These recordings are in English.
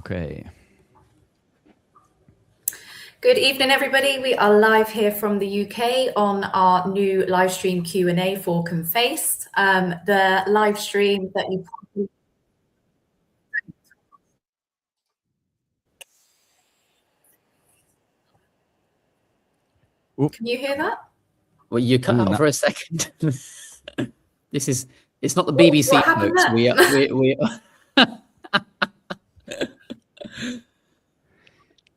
Okay. Good evening, everybody. We are live here from the UK on our new live stream Q&A for Confaced. The live stream that you probably... Can you hear that? Well, you cut out for a second. It's not the BBC, what happened folks. there? We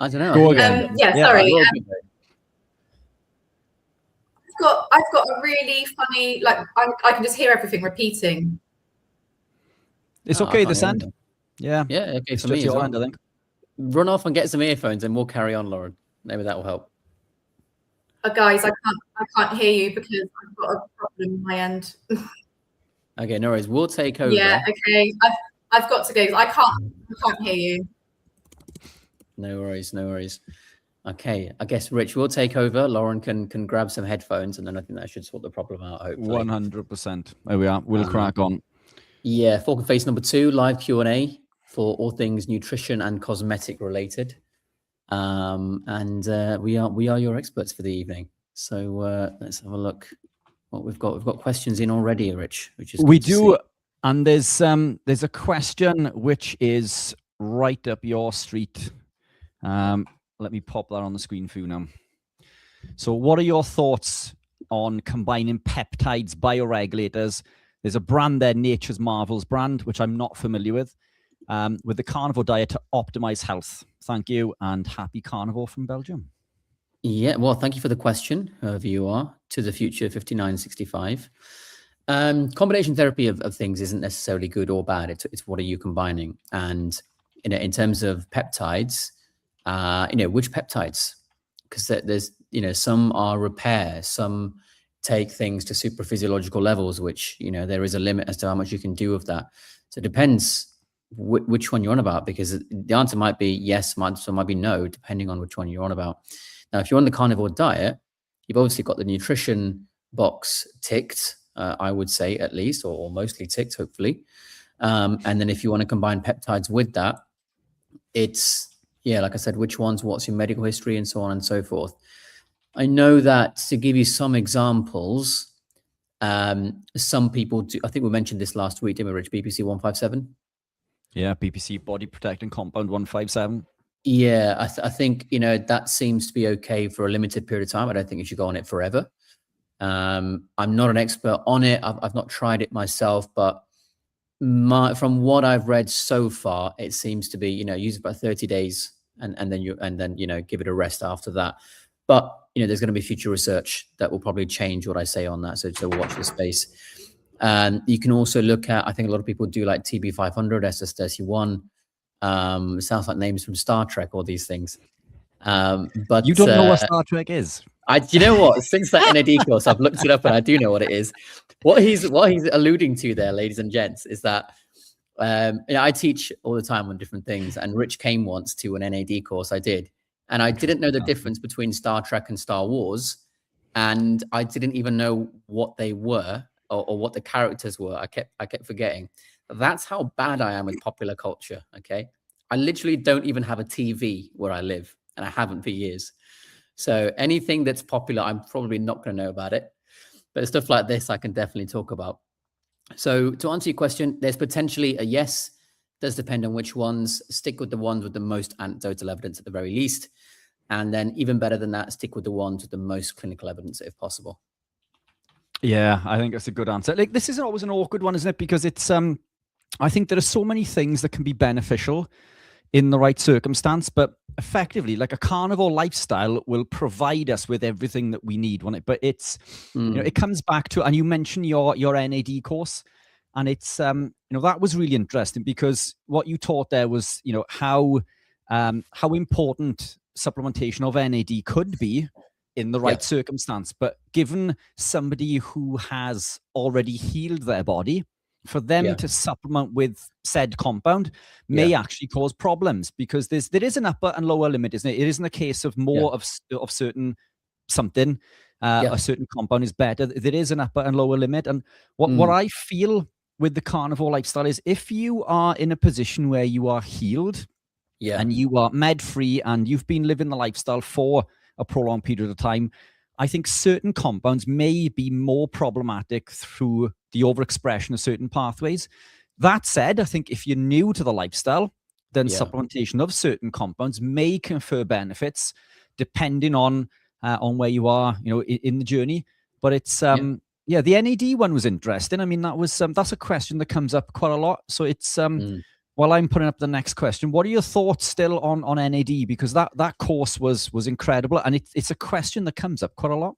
I don't know. Go again. Sorry. I've got a really funny, like, I can just hear everything repeating. It's okay this end. Yeah. Yeah, okay, it's for me as your well. end, I think. Run off and get some earphones and we'll carry on, Lauren. Maybe that will help. Guys, I can't hear you because I've got a problem on my end. Okay, no worries. We'll take over. Yeah, okay. I've got to go. I can't hear you. No worries, no worries. Okay, I guess Rich will take over. Lauren can grab some headphones, and then I think that should sort the problem out. Hopefully, 100%. There we are. We'll crack on. Yeah, Falcon Face number 2, live Q&A for all things nutrition and cosmetic related. We are your experts for the evening. So let's have a look what we've got. We've got questions in already, Rich, which is we do, and there's a question which is right up your street. Let me pop that on the screen for you now. So what are your thoughts on combining peptides, bioregulators? There's a brand there, Nature's Marvels brand, which I'm not familiar with the carnivore diet to optimize health. Thank you, and happy carnivore from Belgium. Yeah, well, thank you for the question, whoever you are, to the future 5965. Combination therapy of things isn't necessarily good or bad. It's what are you combining? And in terms of peptides, which peptides? Because there's, some are repair, some take things to super physiological levels, which, there is a limit as to how much you can do of that. So it depends which one you're on about, because the answer might be yes, might be no, depending on which one you're on about. Now, if you're on the carnivore diet, you've obviously got the nutrition box ticked, I would say at least, or mostly ticked, hopefully. And then if you want to combine peptides with that, it's, like I said, which ones, what's your medical history, and so on and so forth. I know that, to give you some examples, some people do, I think we mentioned this last week, didn't we, Rich? BPC 157? Yeah, BPC body protecting compound 157. Yeah, I think, that seems to be okay for a limited period of time. I don't think you should go on it forever. I'm not an expert on it. I've not tried it myself, but from what I've read so far, it seems to be, use it about 30 days and then give it a rest after that. But, there's going to be future research that will probably change what I say on that. So watch the space. You can also look at, I think a lot of people do like TB500, SS31. Sounds like names from Star Trek, all these things. But you don't know what Star Trek is. You know what? Since that NAD course, I've looked it up and I do know what it is. What he's alluding to there, ladies and gents, is that I teach all the time on different things, and Rich came once to an NAD course I did, and I didn't know the difference between Star Trek and Star Wars, and I didn't even know what they were or what the characters were. I kept forgetting. That's how bad I am with popular culture. Okay, I literally don't even have a TV where I live, and I haven't for years. So anything that's popular, I'm probably not going to know about it. But stuff like this, I can definitely talk about. So to answer your question, there's potentially a yes. Does depend on which ones. Stick with the ones with the most anecdotal evidence at the very least. And then even better than that, stick with the ones with the most clinical evidence if possible. Yeah, I think that's a good answer. Like, this isn't always an awkward one, isn't it? Because it's, I think there are so many things that can be beneficial in the right circumstance, but effectively, like, a carnivore lifestyle will provide us with everything that we need, won't it? But it's, it comes back to, and you mentioned your NAD course, and it's, that was really interesting, because what you taught there was, how important supplementation of NAD could be in the right circumstance. But given somebody who has already healed their body, for them to supplement with said compound may actually cause problems, because there is an upper and lower limit, isn't it? It isn't a case of more of certain something, a certain compound is better. There is an upper and lower limit. And what I feel with the carnivore lifestyle is, if you are in a position where you are healed, Yeah. and you are med-free and you've been living the lifestyle for a prolonged period of time, I think certain compounds may be more problematic through the overexpression of certain pathways. That said, I think if you're new to the lifestyle, then supplementation of certain compounds may confer benefits depending on where you are, in the journey. But it's the NAD one was interesting. I mean, that's a question that comes up quite a lot. So it's while I'm putting up the next question, what are your thoughts still on NAD? Because that course was incredible, and it's a question that comes up quite a lot.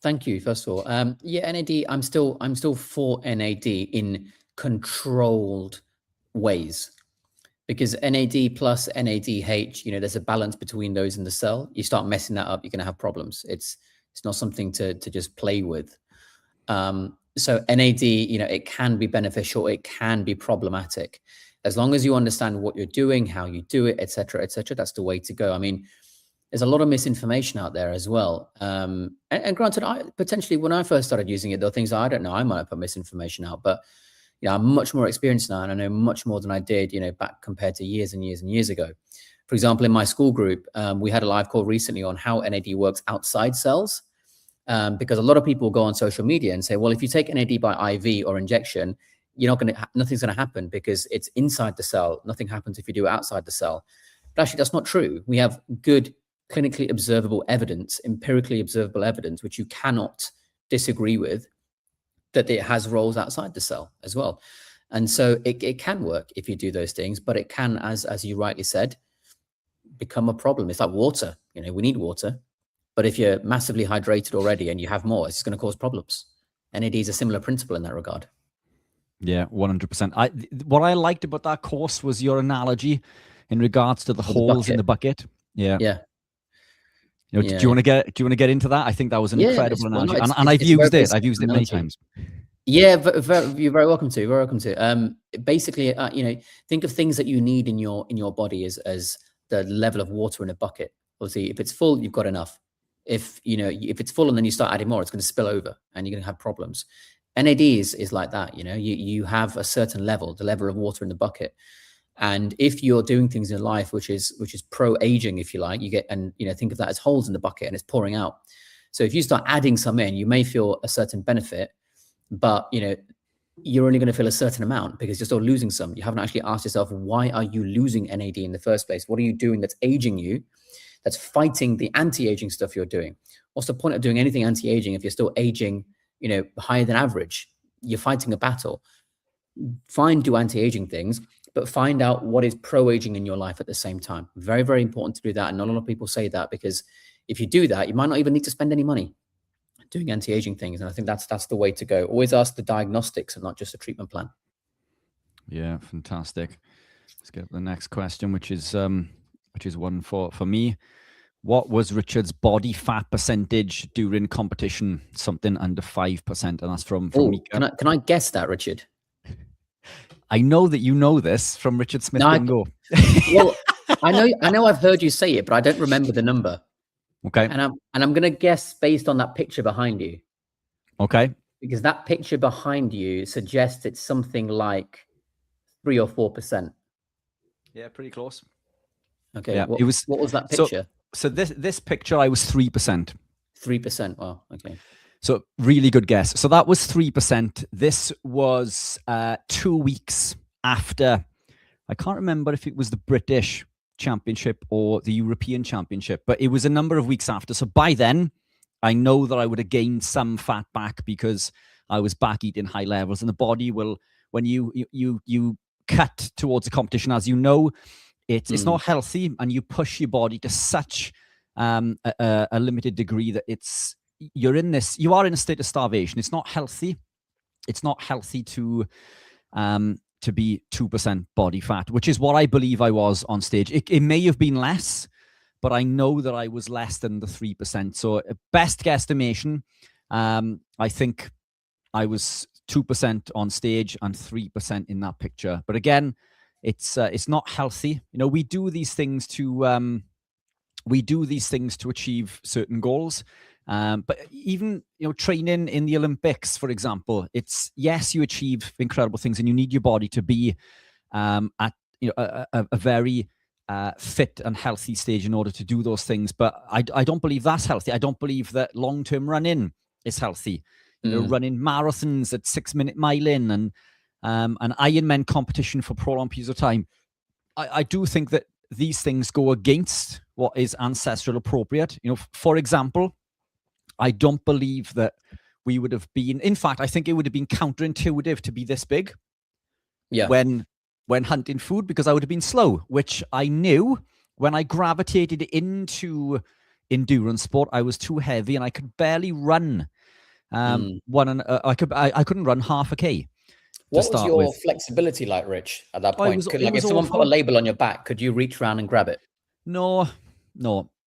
Thank you. First of all, NAD. I'm still for NAD in controlled ways, because NAD plus NADH, there's a balance between those in the cell. You start messing that up, you're going to have problems. It's not something to just play with. So NAD, it can be beneficial, it can be problematic. As long as you understand what you're doing, how you do it, etc., that's the way to go. I mean, there's a lot of misinformation out there as well. And granted, potentially when I first started using it, there were things I don't know. I might have put misinformation out, but I'm much more experienced now, and I know much more than I did, back compared to years and years and years ago. For example, in my school group, we had a live call recently on how NAD works outside cells, because a lot of people go on social media and say, well, if you take NAD by IV or injection, nothing's going to happen because it's inside the cell. Nothing happens if you do it outside the cell. But actually, that's not true. We have good clinically observable evidence, empirically observable evidence, which you cannot disagree with, that it has roles outside the cell as well. And so it can work if you do those things, but it can, as you rightly said, become a problem. It's like water. We need water, but if you're massively hydrated already and you have more, it's going to cause problems. NAD is a similar principle in that regard. Yeah, 100%. What I liked about that course was your analogy in regards to the holes in the bucket. Yeah. Yeah. Do you want to get into that? I think that was an incredible analogy, and I've used it. I've used it many times. Yeah, you're very welcome to. Very welcome to. Basically, think of things that you need in your body as the level of water in a bucket. Obviously, if it's full, you've got enough. If it's full and then you start adding more, it's going to spill over, and you're going to have problems. NAD is like that. You have a certain level, the level of water in the bucket. And if you're doing things in life which is pro-aging, if you like, you get, and think of that as holes in the bucket and it's pouring out. So if you start adding some in, you may feel a certain benefit, but you're only going to feel a certain amount because you're still losing some. You haven't actually asked yourself, why are you losing NAD in the first place? What are you doing that's aging you, that's fighting the anti-aging stuff you're doing? What's the point of doing anything anti-aging if you're still aging, higher than average? You're fighting a battle. Fine, do anti-aging things, but find out what is pro-aging in your life at the same time. Very, very important to do that. And not a lot of people say that, because if you do that, you might not even need to spend any money doing anti-aging things. And I think that's the way to go. Always ask the diagnostics and not just a treatment plan. Yeah, fantastic. Let's get the next question, which is one for me. What was Richard's body fat percentage during competition? Something under 5%, and that's from Mika. Can I guess that, Richard? I know that you know this from Richard Smith Bingo. Well, I know I've heard you say it, but I don't remember the number. Okay. And I'm going to guess based on that picture behind you. Okay. Because that picture behind you suggests it's something like 3 or 4%. Yeah, pretty close. Okay. Yeah, what was that picture? So this picture, I was 3%. 3%. Wow. Okay. So really good guess. So that was 3%. This was 2 weeks after, I can't remember if it was the British Championship or the European Championship, but it was a number of weeks after. So by then, I know that I would have gained some fat back because I was back eating high levels, and the body will, when you cut towards a competition, as you know, it's not healthy, and you push your body to such a limited degree that you are in a state of starvation. It's not healthy. It's not healthy to be 2% body fat, which is what I believe I was on stage. It may have been less, but I know that I was less than the 3%. So best guesstimation, I think I was 2% on stage and 3% in that picture. But again, it's not healthy. We do these things to achieve certain goals. But even, training in the Olympics, for example, yes, you achieve incredible things, and you need your body to be at a very fit and healthy stage in order to do those things. But I don't believe that's healthy. I don't believe that long-term running is healthy. You know, running marathons at 6-minute mile in and an Ironman competition for prolonged periods of time. I do think that these things go against what is ancestral appropriate. You know, for example, I don't believe that we would have been, in fact, I think it would have been counterintuitive to be this big when hunting food, because I would have been slow, which I knew when I gravitated into endurance sport. I was too heavy and I could barely run. I couldn't run half a K. What was your flexibility like, Rich, at that point? If someone put a label on your back, could you reach around and grab it? No,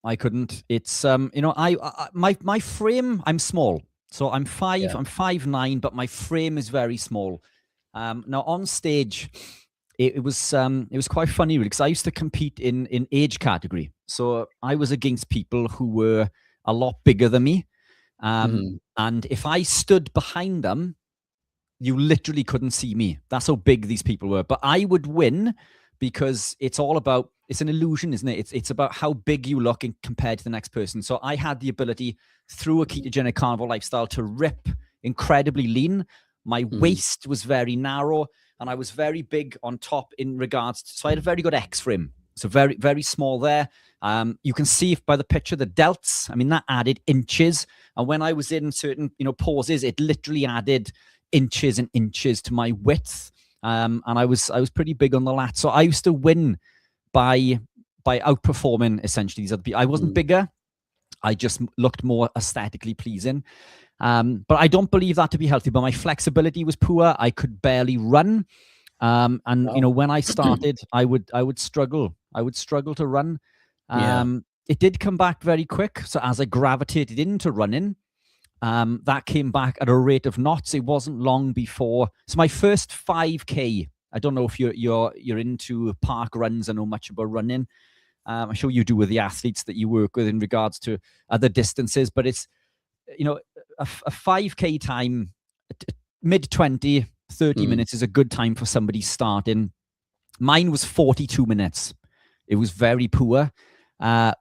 I couldn't. It's you know, my frame, I'm small. So I'm 5'9", but my frame is very small. Now on stage, it was quite funny, really, because I used to compete in age category. So I was against people who were a lot bigger than me. And if I stood behind them, you literally couldn't see me. That's how big these people were. But I would win because it's an illusion, isn't it? It's about how big you look compared to the next person. So I had the ability through a ketogenic carnivore lifestyle to rip incredibly lean. My waist was very narrow and I was very big on top in regards to, so I had a very good X frame. So very, very small there. You can see by the picture, the delts, I mean, that added inches. And when I was in certain, poses, it literally added inches and inches to my width. And I was pretty big on the lat. So I used to win by outperforming essentially these other people. I wasn't bigger. I just looked more aesthetically pleasing. But I don't believe that to be healthy. But my flexibility was poor. I could barely run. When I started, I would struggle. I would struggle to run. It did come back very quick. So as I gravitated into running, that came back at a rate of knots. It wasn't long before. So my first 5K, I don't know if you're into park runs. I know much about running. I'm sure you do with the athletes that you work with in regards to other distances, but it's, a 5K time, mid-20, 30 minutes is a good time for somebody starting. Mine was 42 minutes. It was very poor.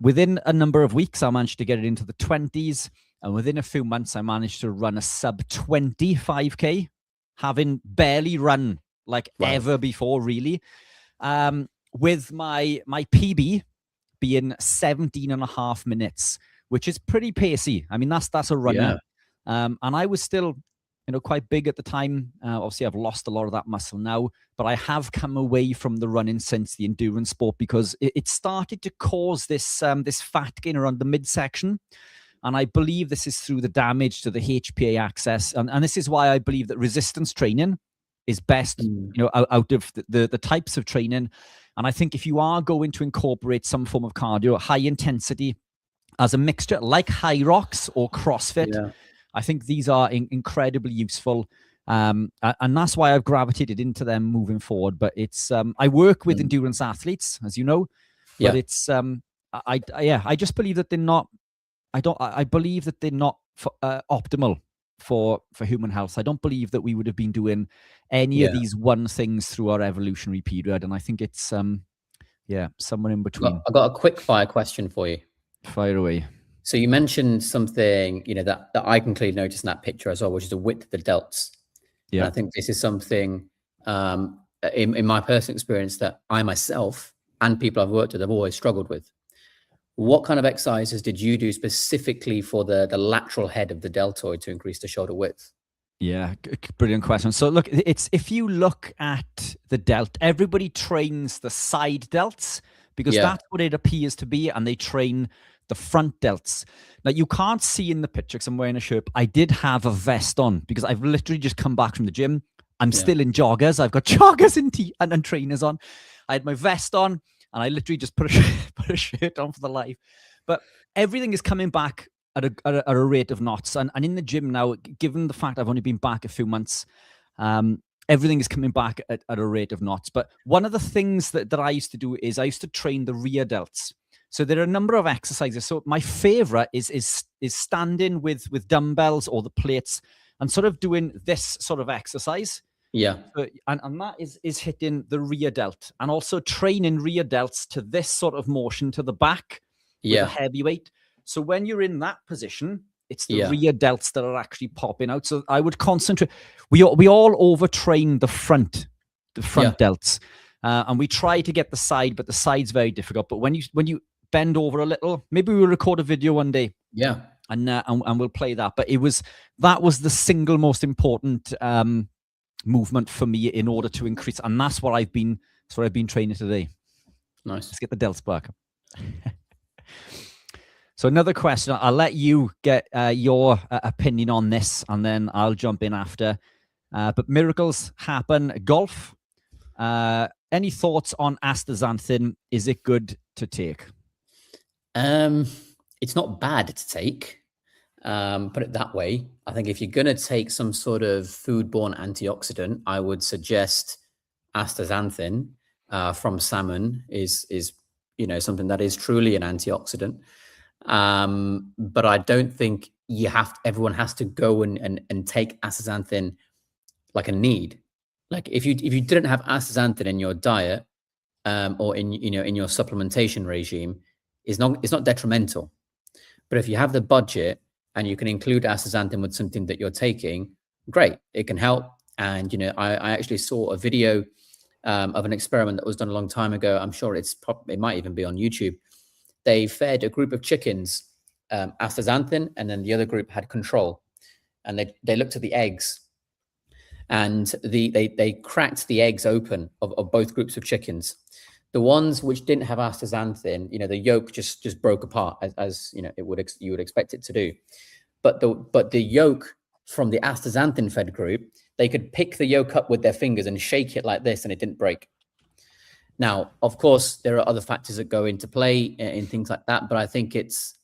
Within a number of weeks, I managed to get it into the 20s. And within a few months, I managed to run a sub-20 5K, having barely run ever before, really. With my PB being 17 and a half minutes, which is pretty pacey. I mean, that's a runner. And I was still, quite big at the time. Obviously, I've lost a lot of that muscle now, but I have come away from the running since the endurance sport because it started to cause this fat gain around the midsection. And I believe this is through the damage to the HPA axis. And this is why I believe that resistance training is best, out of the types of training. And I think if you are going to incorporate some form of cardio, high intensity, as a mixture like high rocks or CrossFit, I think these are incredibly useful. And that's why I've gravitated into them moving forward. But it's, I work with endurance athletes, as you know, but it's, I just believe that they're not, I believe that they're not optimal for human health. I don't believe that we would have been doing any of these one things through our evolutionary period. And I think it's, somewhere in between. I got a quick fire question for you. Fire away. So you mentioned something, that I can clearly notice in that picture as well, which is the width of the delts. Yeah. And I think this is something in my personal experience that I myself and people I've worked with have always struggled with. What kind of exercises did you do specifically for the lateral head of the deltoid to increase the shoulder width? Yeah, brilliant question. So look, if you look at the delt, everybody trains the side delts because that's what it appears to be, and they train the front delts. Now, you can't see in the picture because I'm wearing a shirt. I did have a vest on because I've literally just come back from the gym. I'm still in joggers. I've got joggers and trainers on. I had my vest on. And I literally just put a shirt on for the live. But everything is coming back at a rate of knots. And in the gym now, given the fact I've only been back a few months, everything is coming back at a rate of knots. But one of the things that I used to do is I used to train the rear delts. So there are a number of exercises. So my favorite is standing with dumbbells or the plates and sort of doing this sort of exercise. Yeah. And that is hitting the rear delt and also training rear delts to this sort of motion to the back with a heavy weight. So when you're in that position, it's the rear delts that are actually popping out. So I would concentrate. We all overtrain the front delts, and we try to get the side, but the side's very difficult. But when you bend over a little, maybe we'll record a video one day. Yeah. And we'll play that. But that was the single most important movement for me in order to increase, and that's what I've been training today. Nice. Let's get the delts back. So another question, I'll let you get your opinion on this, and then I'll jump in after. But miracles happen. Golf. Any thoughts on astaxanthin? Is it good to take? It's not bad to take. Put it that way. I think if you're going to take some sort of foodborne antioxidant, I would suggest astaxanthin from salmon is something that is truly an antioxidant. But I don't think everyone has to go and take astaxanthin like a need. Like if you didn't have astaxanthin in your diet or in your supplementation regime, it's not detrimental. But if you have the budget and you can include astaxanthin with something that you're taking, great, it can help. And I actually saw a video of an experiment that was done a long time ago. I'm sure it might even be on YouTube. They fed a group of chickens astaxanthin, and then the other group had control. And they looked at the eggs, and they cracked the eggs open of both groups of chickens. The ones which didn't have astaxanthin, the yolk just broke apart as you would expect it to do. But the yolk from the astaxanthin fed group, they could pick the yolk up with their fingers and shake it like this, and it didn't break. Now, of course, there are other factors that go into play in things like that, but I think it's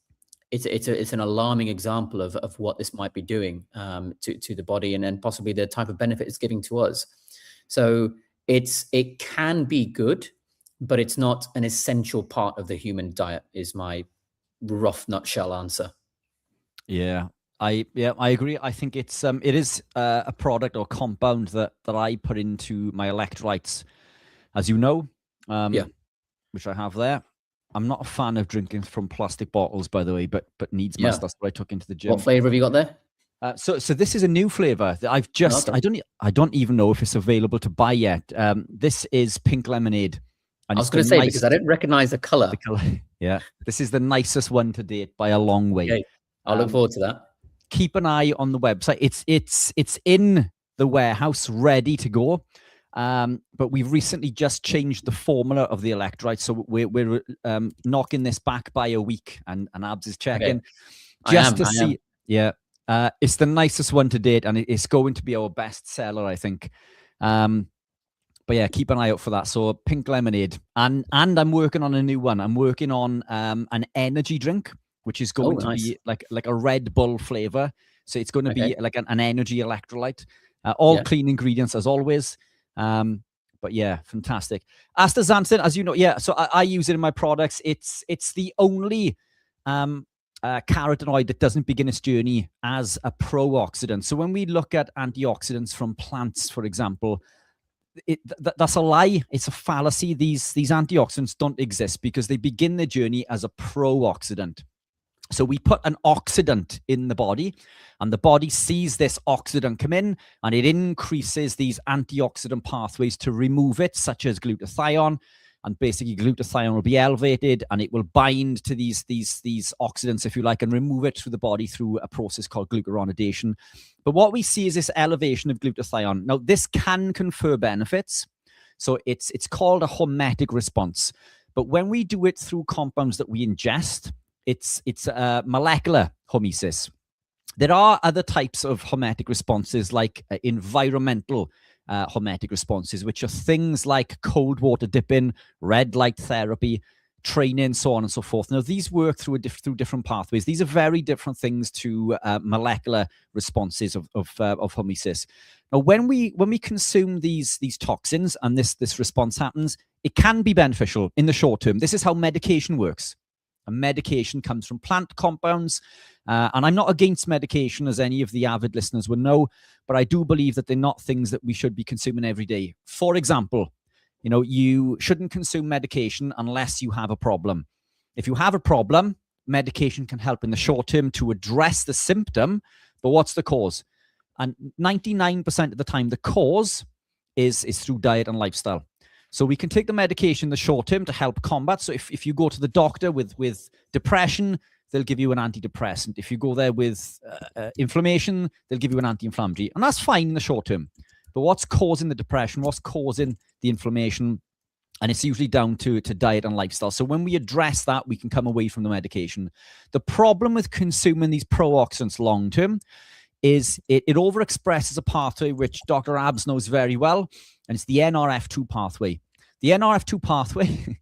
an alarming example of what this might be doing to the body, and then possibly the type of benefit it's giving to us. So it can be good, but it's not an essential part of the human diet, is my rough nutshell answer. Yeah, I agree. I think it is a product or compound that I put into my electrolytes, as you know, which I have there. I'm not a fan of drinking from plastic bottles, by the way, but needs must. That's what I took into the gym. What flavor have you got there? So this is a new flavor that I've just, I don't even know if it's available to buy yet. This is pink lemonade. And I was going to say, because I didn't recognize the color. Yeah, this is the nicest one to date by a long way. Okay. I'll look forward to that. Keep an eye on the website. It's in the warehouse, ready to go. But we've recently just changed the formula of the electrolyte, so we're knocking this back by a week, and Abs is checking to see. Yeah, it's the nicest one to date, and it's going to be our best seller, I think. But yeah, keep an eye out for that. So pink lemonade, and I'm working on a new one. I'm working on an energy drink, which is going to be like a Red Bull flavor. So it's going to be like an energy electrolyte. All clean ingredients as always. But yeah, fantastic. Astaxanthin, as you know, so I use it in my products. It's the only carotenoid that doesn't begin its journey as a pro-oxidant. So when we look at antioxidants from plants, for example, that's a lie. It's a fallacy. These antioxidants don't exist because they begin their journey as a pro-oxidant. So we put an oxidant in the body, and the body sees this oxidant come in, and it increases these antioxidant pathways to remove it, such as glutathione. And basically, glutathione will be elevated, and it will bind to these oxidants, if you like, and remove it through the body through a process called glucuronidation. But what we see is this elevation of glutathione. Now, this can confer benefits. So it's called a hormetic response. But when we do it through compounds that we ingest, it's molecular hormesis. There are other types of hormetic responses, like environmental hormetic responses, which are things like cold water dipping, red light therapy, training, so on and so forth. Now, these work through different pathways. These are very different things to molecular responses of hormesis. Now, when we consume these toxins and this response happens, it can be beneficial in the short term. This is how medication works. And medication comes from plant compounds. And I'm not against medication, as any of the avid listeners will know, but I do believe that they're not things that we should be consuming every day. For example, you shouldn't consume medication unless you have a problem. If you have a problem, medication can help in the short term to address the symptom, but what's the cause? And 99% of the time, the cause is through diet and lifestyle. So we can take the medication in the short term to help combat. So if you go to the doctor with depression, they'll give you an antidepressant. If you go there with inflammation, they'll give you an anti-inflammatory. And that's fine in the short term. But what's causing the depression? What's causing the inflammation? And it's usually down to diet and lifestyle. So when we address that, we can come away from the medication. The problem with consuming these pro-oxidants long-term is it overexpresses a pathway which Dr. Abs knows very well, and it's the NRF2 pathway. The NRF2 pathway,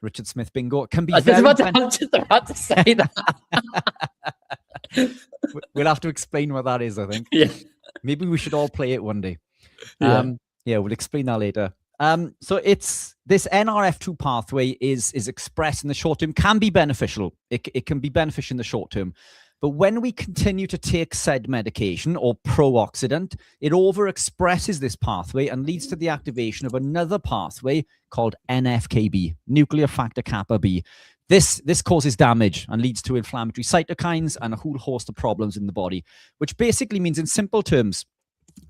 Richard Smith bingo, can be very... about to say that. We'll have to explain what that is, I think. Yeah. Maybe we should all play it one day. Yeah. We'll explain that later. So it's this NRF2 pathway is expressed in the short term, can be beneficial. It can be beneficial in the short term. But when we continue to take said medication or pro-oxidant, it overexpresses this pathway and leads to the activation of another pathway called NFKB, nuclear factor kappa B. This causes damage and leads to inflammatory cytokines and a whole host of problems in the body, which basically means, in simple terms,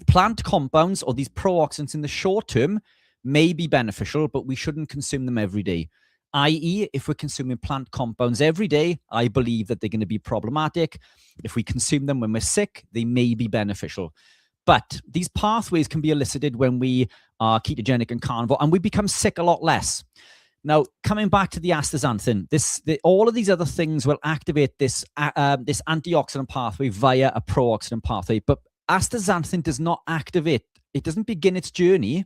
plant compounds or these pro-oxidants in the short term may be beneficial, but we shouldn't consume them every day. I.e., if we're consuming plant compounds every day, I believe that they're going to be problematic. If we consume them when we're sick, they may be beneficial. But these pathways can be elicited when we are ketogenic and carnivore, and we become sick a lot less. Now, coming back to the astaxanthin, all of these other things will activate this antioxidant pathway via a pro-oxidant pathway. But astaxanthin does not activate. It doesn't begin its journey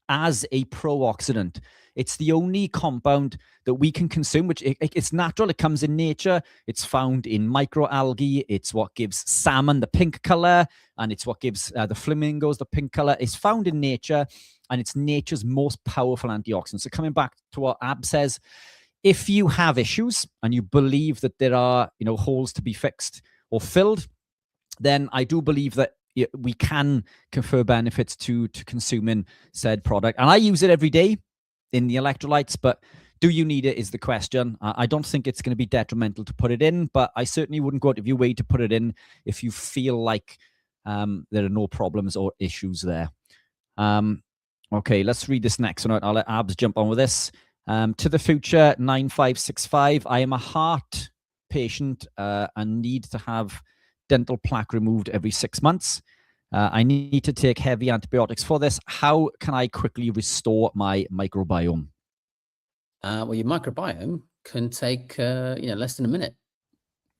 as a pro-oxidant. It's the only compound that we can consume, which it's natural. It comes in nature. It's found in microalgae. It's what gives salmon the pink color, and it's what gives the flamingos the pink color. It's found in nature, and it's nature's most powerful antioxidant. So coming back to what Ab says, if you have issues and you believe that there are holes to be fixed or filled, then I do believe that we can confer benefits to consuming said product. And I use it every day in the electrolytes, but do you need it is the question. I don't think it's going to be detrimental to put it in, but I certainly wouldn't go out of your way to put it in if you feel like there are no problems or issues there. Okay, let's read this next one. I'll let Abs jump on with this. To the future 9565. I am a heart patient and need to have dental plaque removed every 6 months. I need to take heavy antibiotics for this. How can I quickly restore my microbiome? Well, your microbiome can take less than a minute.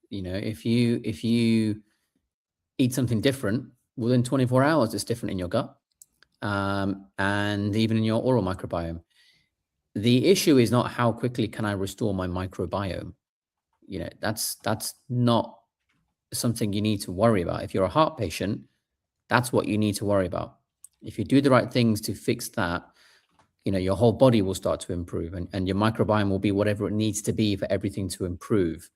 If you eat something different, within 24 hours, it's different in your gut, and even in your oral microbiome. The issue is not how quickly can I restore my microbiome. That's not something you need to worry about. If you're a heart patient, that's what you need to worry about. If you do the right things to fix that, your whole body will start to improve, and your microbiome will be whatever it needs to be for everything to improve.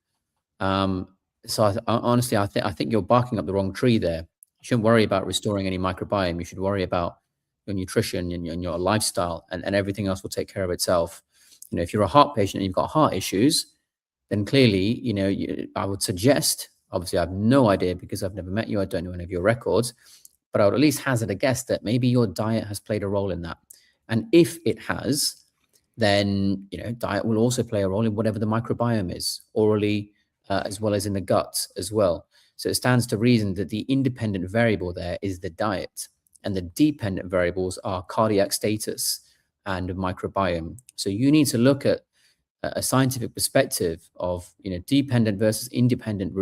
So honestly, I think you're barking up the wrong tree there. You shouldn't worry about restoring any microbiome. You should worry about your nutrition and your lifestyle, and everything else will take care of itself. If you're a heart patient and you've got heart issues, then clearly, I would suggest, obviously I have no idea because I've never met you, I don't know any of your records, but I would at least hazard a guess that maybe your diet has played a role in that. And if it has, then diet will also play a role in whatever the microbiome is, orally as well as in the gut as well. So it stands to reason that the independent variable there is the diet, and the dependent variables are cardiac status and microbiome. So you need to look at a scientific perspective of dependent versus independent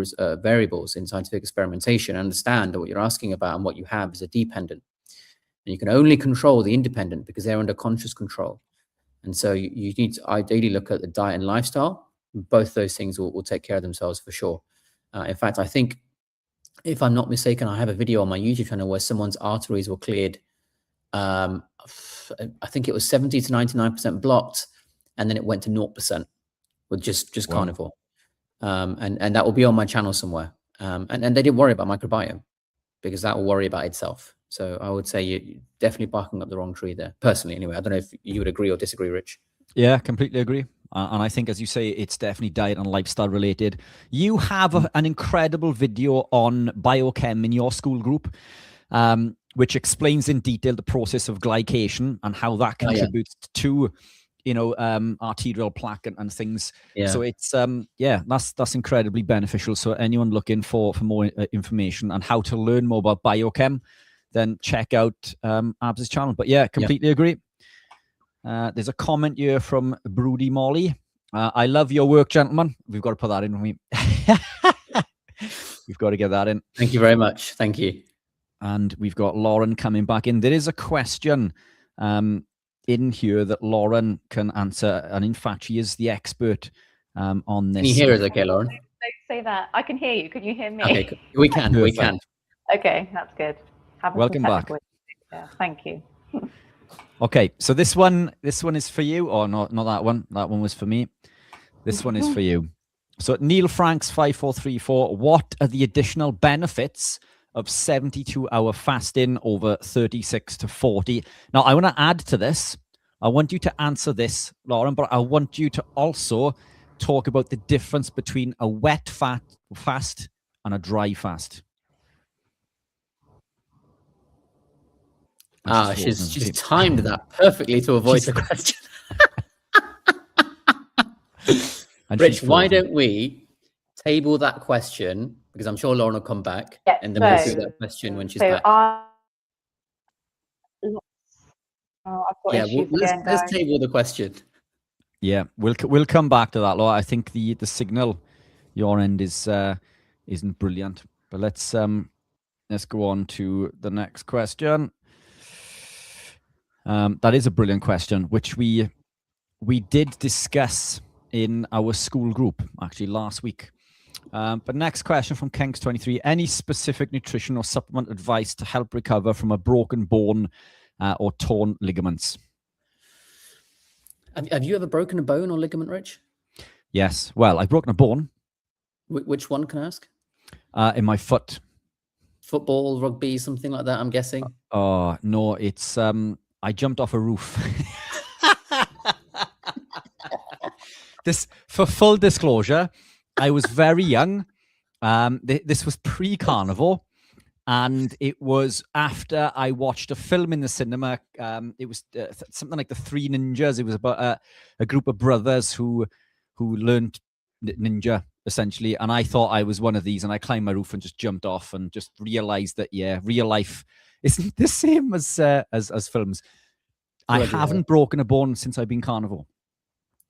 variables in scientific experimentation. Understand that what you're asking about and what you have is a dependent, and you can only control the independent because they're under conscious control. And so you need to ideally look at the diet and lifestyle. Both those things will take care of themselves for sure. In fact, I think, if I'm not mistaken, I have a video on my YouTube channel where someone's arteries were cleared. I think it was 70 to 99% blocked, and then it went to 0%. with just Wow. carnivore. And that will be on my channel somewhere. And they didn't worry about microbiome, because that will worry about itself. So I would say you're definitely barking up the wrong tree there, personally. Anyway, I don't know if you would agree or disagree, Rich. Yeah, completely agree. And I think, as you say, it's definitely diet and lifestyle related. You have an incredible video on biochem in your school group, which explains in detail the process of glycation and how that contributes to, arterial plaque and things. Yeah. So it's that's incredibly beneficial. So anyone looking for more information on how to learn more about biochem, then check out Abs's channel. But yeah, completely agree. There's a comment here from Broody Molly. I love your work, gentlemen. We've got to put that in. We've got to get that in. Thank you very much. Thank you. And we've got Lauren coming back in. There is a question in here that Lauren can answer. And in fact, she is the expert on this. Can you hear us okay, Lauren? Don't say that. I can hear you. Can you hear me? Okay, cool. We can. Perfect. We can. Okay, that's good. Welcome back. Yeah, thank you. Okay, so this one is for you, or not that one. That one was for me. This one is for you. So Neil Franks 5434, what are the additional benefits of 72-hour fasting over 36 to 40? Now, I want to add to this. I want you to answer this, Lauren, but I want you to also talk about the difference between a wet fast and a dry fast. She's timed that perfectly to avoid the question. Rich, why don't we table that question, because I'm sure Lauren will come back, and then we'll do that question when she's back. Let's table the question. Yeah, we'll come back to that, Laura. I think the signal your end isn't brilliant, but let's go on to the next question. That is a brilliant question, which we did discuss in our school group actually last week. But next question from Kenks23: any specific nutrition or supplement advice to help recover from a broken bone or torn ligaments? Have you ever broken a bone or ligament, Rich? Yes. Well, I've broken a bone. Which one, can I ask? In my foot. Football, rugby, something like that, I'm guessing. Oh no, it's I jumped off a roof. This, for full disclosure, I was very young. This was pre-carnivore, and it was after I watched a film in the cinema. It was something like The Three Ninjas. It was about a group of brothers who learned ninja, essentially, and I thought I was one of these, and I climbed my roof and just jumped off and just realized that, yeah, real life isn't the same as films. I haven't broken a bone since I've been carnivore.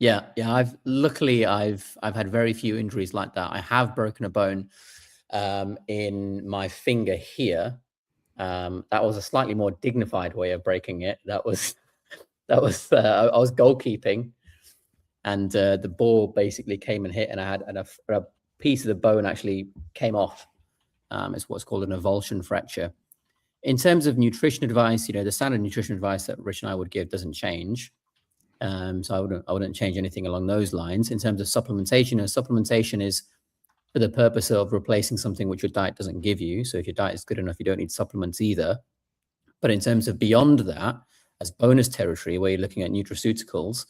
Yeah. I've had very few injuries like that. I have broken a bone in my finger here. That was a slightly more dignified way of breaking it. I was goalkeeping, and the ball basically came and hit, and I had a piece of the bone actually came off. It's what's called an avulsion fracture. In terms of nutrition advice, the standard nutrition advice that Rich and I would give doesn't change. So I wouldn't change anything along those lines. In terms of supplementation is for the purpose of replacing something which your diet doesn't give you. So if your diet is good enough, you don't need supplements either. But in terms of beyond that, as bonus territory, where you're looking at nutraceuticals,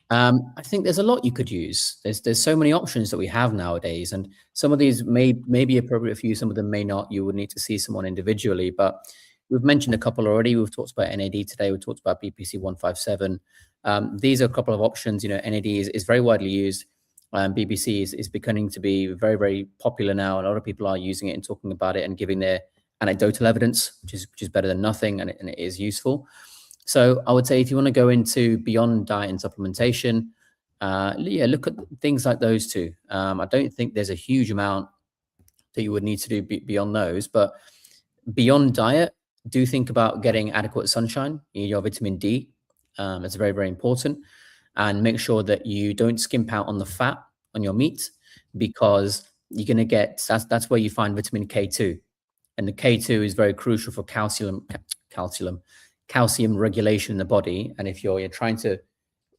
I think there's a lot you could use. There's so many options that we have nowadays, and some of these may be appropriate for you, some of them may not. You would need to see someone individually, but we've mentioned a couple already. We've talked about NAD today. We talked about BPC 157. These are a couple of options. NAD is very widely used. BBC is becoming to be very, very popular now. A lot of people are using it and talking about it and giving their anecdotal evidence, which is better than nothing, and it is useful. So I would say if you want to go into beyond diet and supplementation, look at things like those two. I don't think there's a huge amount that you would need to do beyond those, but beyond diet, do think about getting adequate sunshine. You need your vitamin D. It's very, very important. And make sure that you don't skimp out on the fat on your meat, because you're going to get, that's where you find vitamin K2. And the K2 is very crucial for calcium regulation in the body. And if you're trying to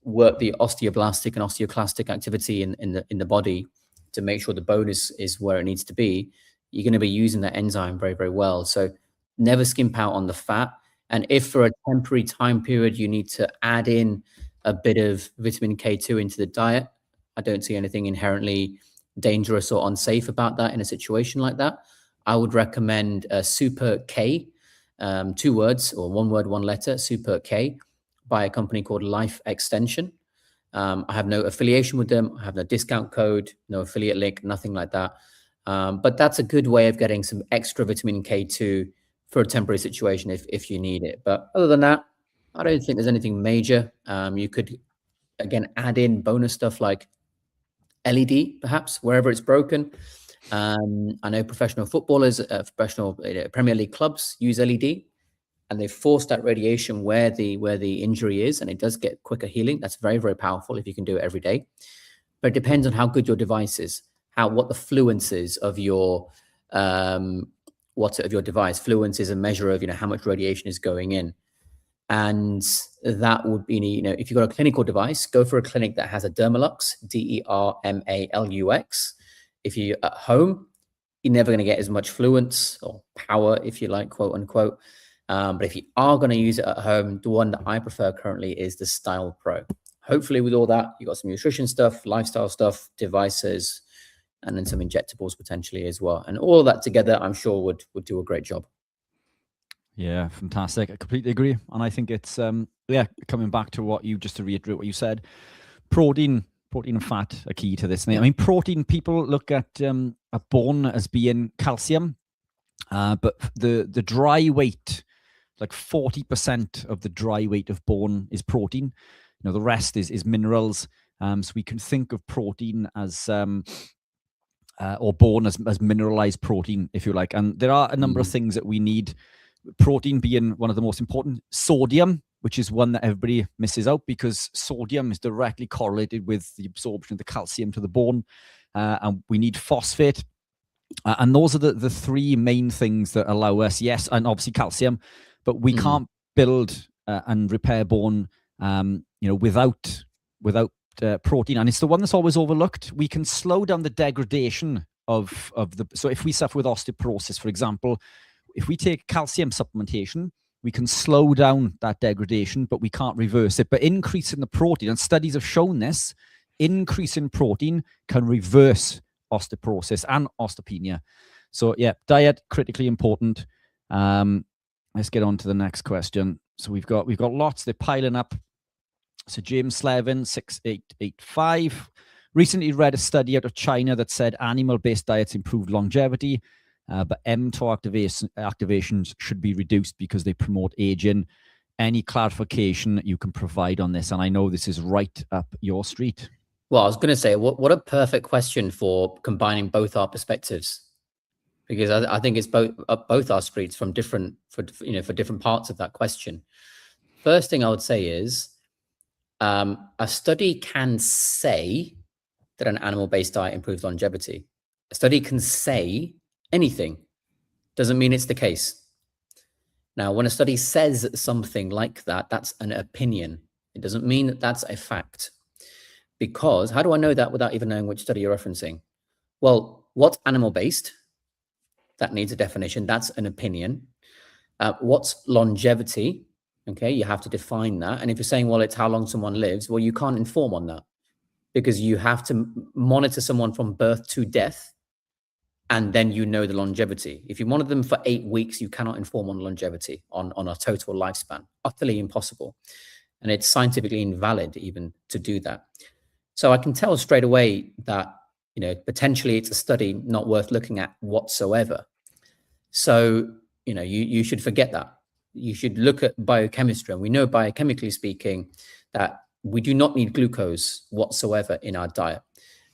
work the osteoblastic and osteoclastic activity in the body to make sure the bone is where it needs to be, you're going to be using that enzyme very, very well. So never skimp out on the fat. And if for a temporary time period you need to add in a bit of vitamin K2 into the diet, I don't see anything inherently dangerous or unsafe about that in a situation like that. I would recommend Super K, 2 words or 1 word, 1 letter, Super K, by a company called Life Extension. I have no affiliation with them. I have no discount code, no affiliate link, nothing like that. But that's a good way of getting some extra vitamin K2 for a temporary situation if you need it. But other than that, I don't think there's anything major. You could, again, add in bonus stuff like LED, perhaps, wherever it's broken. I know professional footballers, professional Premier League clubs use LED, and they force that radiation where the injury is, and it does get quicker healing. That's very, very powerful if you can do it every day. But it depends on how good your device is, what the fluence is of your device. Fluence is a measure of how much radiation is going in. And that would be, if you've got a clinical device, go for a clinic that has a Dermalux, DERMALUX. If you're at home, you're never going to get as much fluence or power, if you like, quote unquote. But if you are going to use it at home, the one that I prefer currently is the Style Pro. Hopefully with all that, you got some nutrition stuff, lifestyle stuff, devices, and then some injectables potentially as well. And all of that together, I'm sure would do a great job. Yeah, fantastic. I completely agree. And I think it's, coming back to what you, just to reiterate what you said, protein and fat are key to this. I mean, protein, people look at bone as being calcium, but the dry weight, like 40% of the dry weight of bone is protein. The rest is minerals. So we can think of protein as, or bone as mineralized protein, if you like. And there are a number of things that we need, protein being one of the most important. Sodium, which is one that everybody misses out, because sodium is directly correlated with the absorption of the calcium to the bone. And we need phosphate. And those are the 3 main things that allow us, yes, and obviously calcium, but we can't build and repair bone, without protein. And it's the one that's always overlooked. We can slow down the degradation of so if we suffer with osteoporosis, for example, if we take calcium supplementation, we can slow down that degradation, but we can't reverse it. But increasing the protein, and studies have shown this, increasing protein can reverse osteoporosis and osteopenia. So yeah, diet, critically important. Let's get on to the next question. So we've got lots, they're piling up. So James Slevin, 6885, recently read a study out of China that said animal-based diets improved longevity, but mTOR activations should be reduced because they promote aging. Any clarification you can provide on this? And I know this is right up your street. Well, I was going to say, what a perfect question for combining both our perspectives, because I think it's both our streets for different parts of that question. First thing I would say is, a study can say that an animal-based diet improves longevity. A study can say anything. Doesn't mean it's the case. Now, when a study says something like that, that's an opinion. It doesn't mean that that's a fact. Because how do I know that without even knowing which study you're referencing? Well, what's animal-based? That needs a definition. That's an opinion. What's longevity? Okay, you have to define that. And if you're saying, well, it's how long someone lives, well, you can't inform on that, because you have to monitor someone from birth to death, and then the longevity. If you monitor them for 8 weeks, you cannot inform on longevity, on a total lifespan. Utterly impossible. And it's scientifically invalid even to do that. So I can tell straight away that, potentially it's a study not worth looking at whatsoever. So, you should forget that. You should look at biochemistry. And we know, biochemically speaking, that we do not need glucose whatsoever in our diet.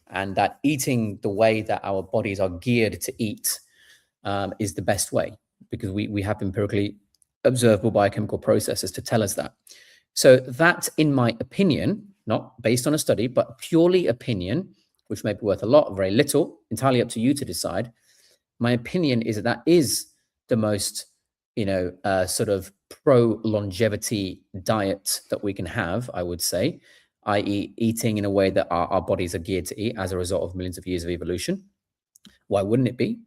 And that eating the way that our bodies are geared to eat is the best way, because we have empirically observable biochemical processes to tell us that. So that, in my opinion, not based on a study, but purely opinion, which may be worth a lot or very little, entirely up to you to decide. My opinion is that is the most, sort of pro-longevity diet that we can have, I would say. i.e. eating in a way that our bodies are geared to eat as a result of millions of years of evolution. Why wouldn't it be?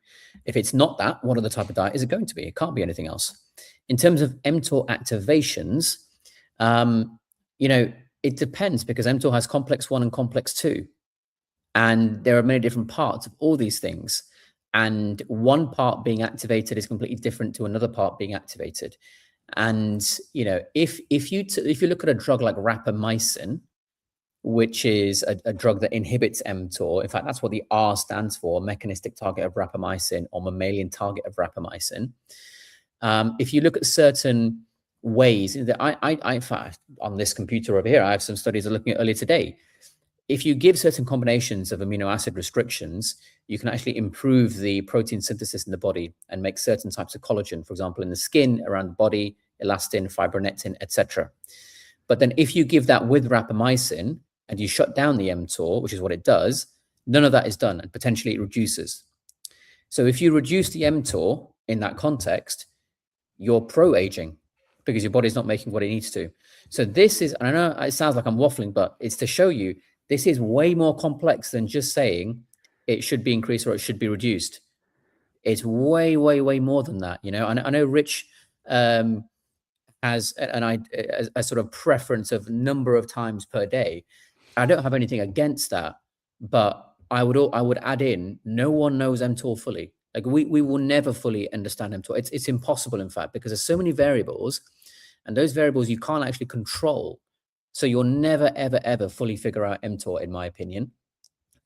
If it's not that, what other type of diet is it going to be? It can't be anything else. In terms of mTOR activations, you know, it depends, because mTOR has complex 1 and complex 2. And there are many different parts of all these things. And one part being activated is completely different to another part being activated. And, you know, if you look at a drug like rapamycin, which is a drug that inhibits mTOR. In fact, that's what the R stands for, mechanistic target of rapamycin, or mammalian target of rapamycin. If you look at certain ways that in fact, on this computer over here, I have some studies I'm looking at earlier today. If you give certain combinations of amino acid restrictions, you can actually improve the protein synthesis in the body and make certain types of collagen, for example, in the skin, around the body, elastin, fibronectin, etc. But then if you give that with rapamycin and you shut down the mTOR, which is what it does, none of that is done, and potentially it reduces. So if you reduce the mTOR in that context, you're pro-aging, because your body's not making what it needs to. So this is, I know it sounds like I'm waffling, but it's to show you this is way more complex than just saying it should be increased or it should be reduced. It's way, way, way more than that. You know, I know Rich has a sort of preference of number of times per day. I don't have anything against that, but I would add in, no one knows mTOR fully. Like we will never fully understand mTOR. It's impossible, in fact, because there's so many variables, and those variables you can't actually control. So you'll never, ever, ever fully figure out mTOR, in my opinion.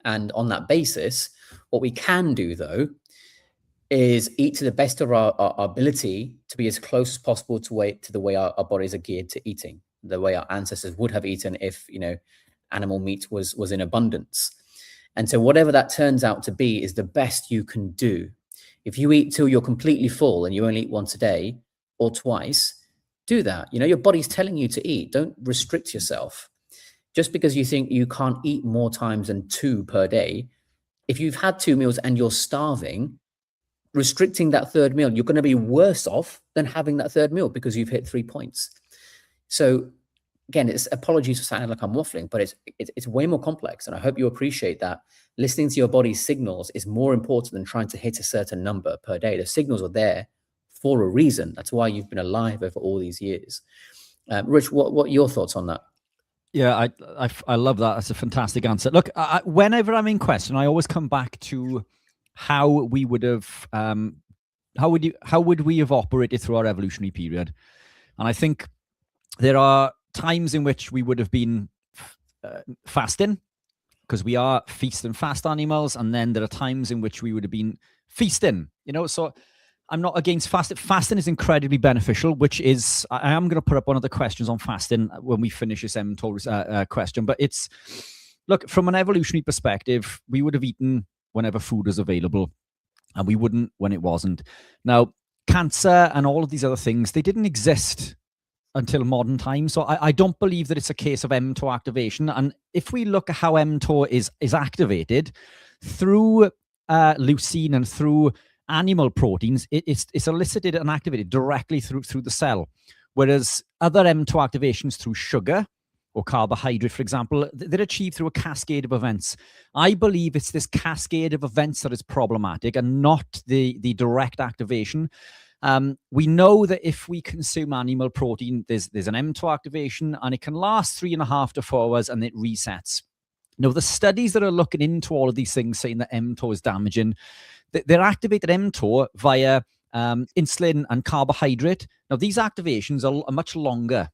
And on that basis, what we can do, though, is eat to the best of our ability to be as close as possible to the way our bodies are geared to eating, the way our ancestors would have eaten if, you know, animal meat was in abundance. And so whatever that turns out to be is the best you can do. If you eat till you're completely full and you only eat once a day or twice, do that. You know, your body's telling you to eat. Don't restrict yourself. Just because you think you can't eat more times than 2 per day, if you've had 2 meals and you're starving, restricting that 3rd meal, you're going to be worse off than having that 3rd meal, because you've hit 3 points. So again, it's apologies for sounding like I'm waffling, but it's way more complex. And I hope you appreciate that listening to your body's signals is more important than trying to hit a certain number per day. The signals are there for a reason. That's why you've been alive over all these years. Rich, what are your thoughts on that? Yeah, I love that. That's a fantastic answer. Look, whenever I'm in question, I always come back to how we would have, how would we have operated through our evolutionary period? And I think there are times in which we would have been fasting, because we are feast and fast animals, and then there are times in which we would have been feasting. You know, so I'm not against fasting. Fasting is incredibly beneficial, which is, I am going to put up one of the questions on fasting when we finish this mTOR question. But it's, look, from an evolutionary perspective, we would have eaten whenever food was available, and we wouldn't when it wasn't. Now, cancer and all of these other things, they didn't exist until modern times. So I don't believe that it's a case of mTOR activation. And if we look at how mTOR is activated through leucine and through animal proteins, it's elicited and activated directly through the cell. Whereas other mTOR activations through sugar or carbohydrate, for example, they're achieved through a cascade of events. I believe it's this cascade of events that is problematic, and not the direct activation. We know that if we consume animal protein, there's an mTOR activation, and it can last 3.5 to 4 hours, and it resets. Now, the studies that are looking into all of these things, saying that mTOR is damaging, they're activated mTOR via insulin and carbohydrate. Now, these activations are much longer.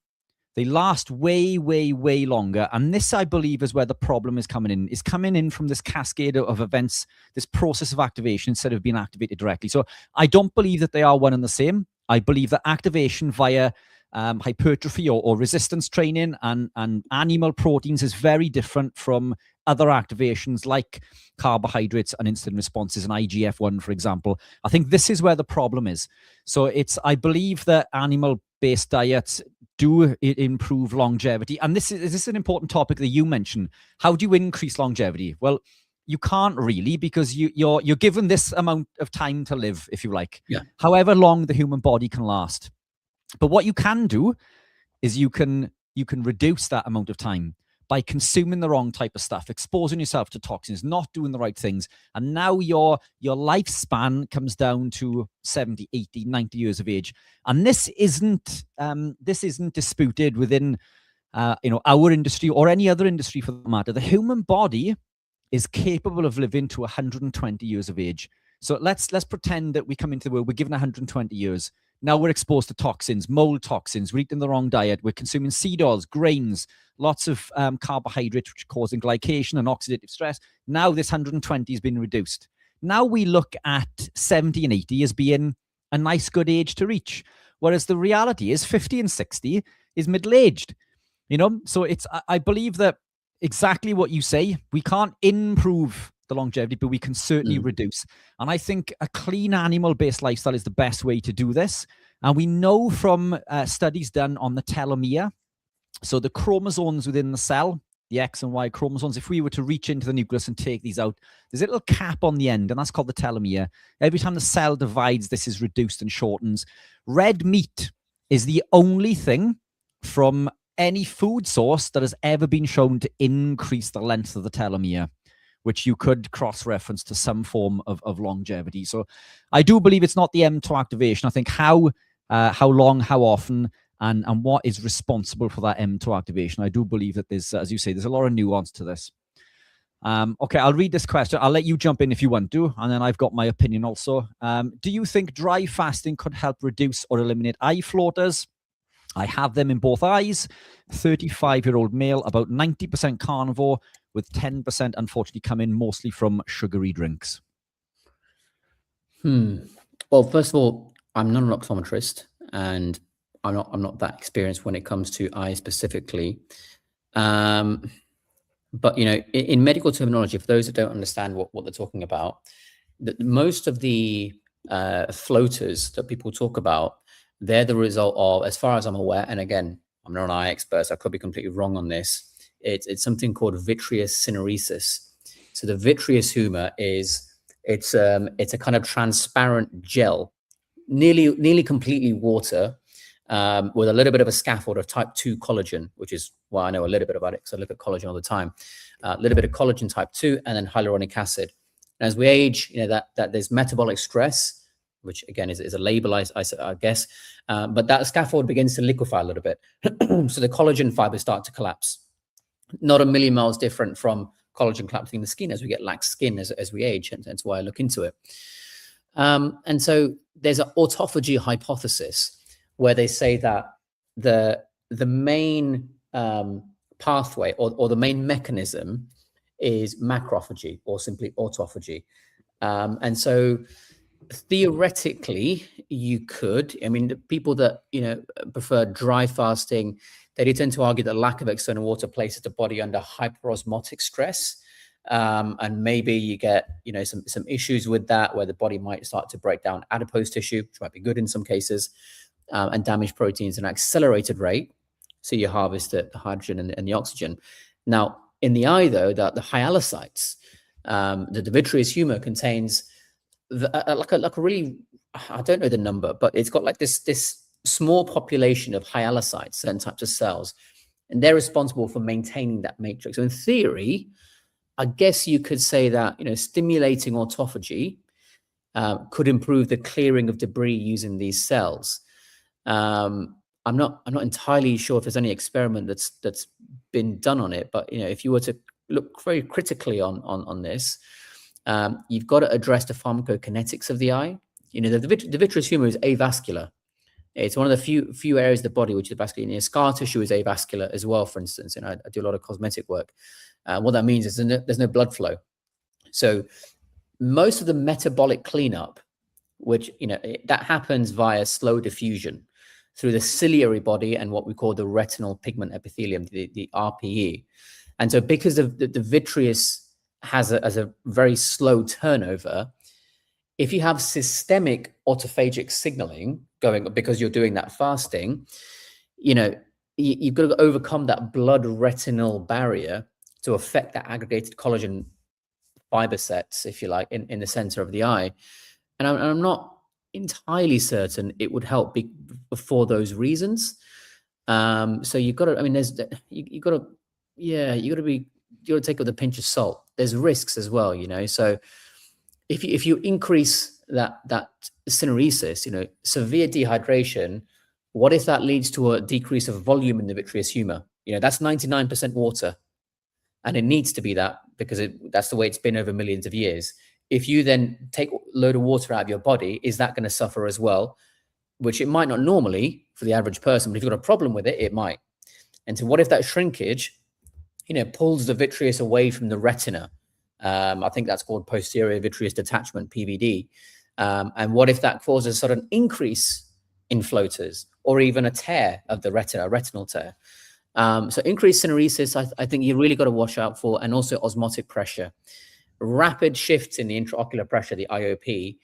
They last way, way, way longer. And this, I believe, is where the problem is coming in. It's coming in from this cascade of events, this process of activation, instead of being activated directly. So I don't believe that they are one and the same. I believe that activation via hypertrophy or resistance training and animal proteins is very different from other activations like carbohydrates and insulin responses and IGF-1, for example. I think this is where the problem is. So I believe that animal-based diets do improve longevity. And this is an important topic that you mentioned. How do you increase longevity? Well, you can't really, because you're given this amount of time to live, if you like. Yeah. However long the human body can last. But what you can do is you can reduce that amount of time by consuming the wrong type of stuff, exposing yourself to toxins, not doing the right things. And now your lifespan comes down to 70, 80, 90 years of age. And this isn't disputed within our industry or any other industry for that matter. The human body is capable of living to 120 years of age. So let's pretend that we come into the world, we're given 120 years. Now we're exposed to toxins, mold toxins, we're eating the wrong diet, we're consuming seed oils, grains, lots of carbohydrates, which are causing glycation and oxidative stress. Now this 120 has been reduced. Now we look at 70 and 80 as being a nice, good age to reach. Whereas the reality is 50 and 60 is middle-aged. So I believe that exactly what you say, we can't improve the longevity, but we can certainly reduce. And I think a clean animal-based lifestyle is the best way to do this. And we know from studies done on the telomere, so the chromosomes within the cell, the X and Y chromosomes, if we were to reach into the nucleus and take these out, there's a little cap on the end, and that's called the telomere. Every time the cell divides, this is reduced and shortens. Red meat is the only thing from any food source that has ever been shown to increase the length of the telomere, which you could cross-reference to some form of longevity. So I do believe it's not the mTOR activation. I think how long, how often, and what is responsible for that mTOR activation. I do believe that there's, as you say, there's a lot of nuance to this. Okay, I'll read this question. I'll let you jump in if you want to, and then I've got my opinion also. Do you think dry fasting could help reduce or eliminate eye floaters? I have them in both eyes. 35-year-old male, about 90% carnivore, with 10% unfortunately coming mostly from sugary drinks. Well, first of all, I'm not an optometrist, and I'm not that experienced when it comes to eyes specifically. But in medical terminology, for those that don't understand what they're talking about, most of the floaters that people talk about, they're the result of, as far as I'm aware, and again, I'm not an eye expert, so I could be completely wrong on this. It's something called vitreous syneresis. So the vitreous humor it's a kind of transparent gel, nearly completely water, with a little bit of a scaffold of type 2 collagen, which is why I know a little bit about it, because I look at collagen all the time. A little bit of collagen type 2, and then hyaluronic acid. And as we age, that there's metabolic stress, which again is a label, I guess, but that scaffold begins to liquefy a little bit. So the collagen fibers start to collapse. Not a million miles different from collagen collapsing in the skin as we get lax skin as we age, and that's why I look into it. And so there's an autophagy hypothesis where they say that the main pathway or the main mechanism is macrophagy, or simply autophagy. And so theoretically, you could, the people that, prefer dry fasting, they do tend to argue that lack of external water places the body under hyperosmotic stress. And maybe you get, some issues with that, where the body might start to break down adipose tissue, which might be good in some cases, and damage proteins at an accelerated rate. So you harvest the hydrogen and the oxygen. Now, in the eye, though, the hyalocytes, the vitreous humor contains like a really, I don't know the number, but it's got like this small population of hyalocytes, certain types of cells, and they're responsible for maintaining that matrix. So in theory, I guess you could say that stimulating autophagy could improve the clearing of debris using these cells. I'm not entirely sure if there's any experiment that's been done on it, but if you were to look very critically on this, you've got to address the pharmacokinetics of the eye. The vitreous humor is avascular. It's one of the few areas of the body which is vascular. Scar tissue is avascular as well, for instance. I do a lot of cosmetic work. What that means is there's no blood flow. So most of the metabolic cleanup, which that happens via slow diffusion through the ciliary body and what we call the retinal pigment epithelium, the RPE. And so because the vitreous has a very slow turnover, if you have systemic autophagic signaling going, because you're doing that fasting, you've got to overcome that blood retinal barrier to affect that aggregated collagen fiber sets, if you like, in the center of the eye. And I'm not entirely certain it would help for those reasons. So you've got to, you've got to yeah, you got to take it with a pinch of salt. There's risks as well, you know. So if you increase that syneresis, you know, severe dehydration, what if that leads to a decrease of volume in the vitreous humor? You know, that's 99% water, and it needs to be that because that's the way it's been over millions of years. If you then take a load of water out of your body, is that going to suffer as well? Which it might not normally for the average person, but if you've got a problem with it, it might. And so what if that shrinkage, you know, pulls the vitreous away from the retina? I think that's called posterior vitreous detachment, PVD. And what if that causes sort of an increase in floaters or even a tear of the retina, a retinal tear? So increased syneresis, I think you really got to watch out for, and also osmotic pressure. Rapid shifts in the intraocular pressure, the IOP,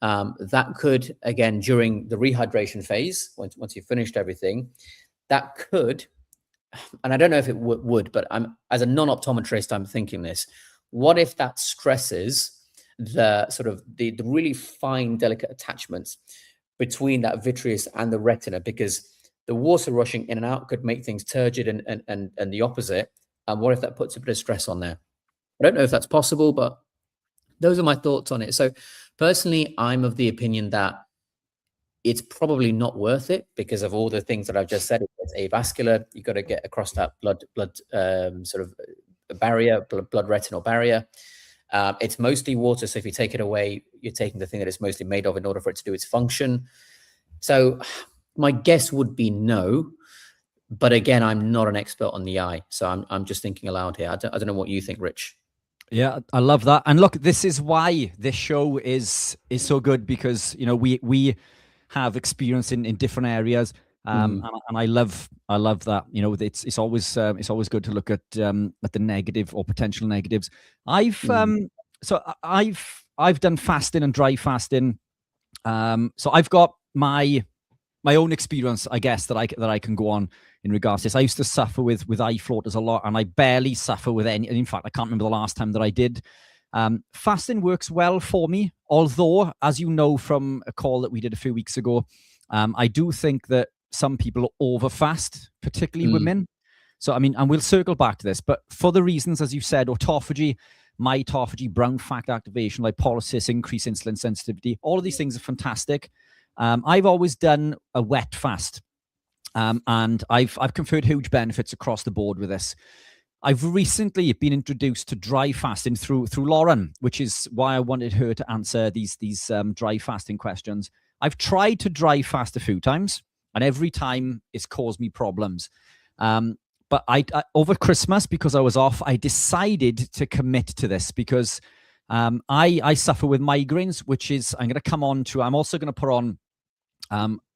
that could, again, during the rehydration phase, once you've finished everything, that could, and I don't know if it would, but as a non-optometrist, I'm thinking this. What if that stresses the sort of the really fine, delicate attachments between that vitreous and the retina? Because the water rushing in and out could make things turgid and the opposite. And what if that puts a bit of stress on there? I don't know if that's possible, but those are my thoughts on it. So personally, I'm of the opinion that it's probably not worth it because of all the things that I've just said. It's avascular. You've got to get across that blood sort of barrier, blood retinal barrier. It's mostly water. So if you take it away, you're taking the thing that it's mostly made of in order for it to do its function. So my guess would be no. But again, I'm not an expert on the eye. So I'm just thinking aloud here. I don't know what you think, Rich. Yeah, I love that. And look, this is why this show is so good, because, you know, we have experience in different areas. And I love that. You know, it's always good to look at the negative or potential negatives. I've done fasting and dry fasting. So I've got my own experience, I guess, that I can go on in regards to this. I used to suffer with eye floaters a lot, and I barely suffer with any. In fact, I can't remember the last time that I did. Fasting works well for me, although, as you know from a call that we did a few weeks ago, I do think that some people overfast, particularly women. So, I mean, and we'll circle back to this, but for the reasons, as you said, autophagy, mitophagy, brown fat activation, lipolysis, increased insulin sensitivity, all of these things are fantastic. I've always done a wet fast, and I've conferred huge benefits across the board with this. I've recently been introduced to dry fasting through Lauren, which is why I wanted her to answer these dry fasting questions. I've tried to dry fast a few times, and every time it's caused me problems. But I over Christmas, because I was off, I decided to commit to this because I suffer with migraines, which is, I'm going to come on to, I'm also going to put on,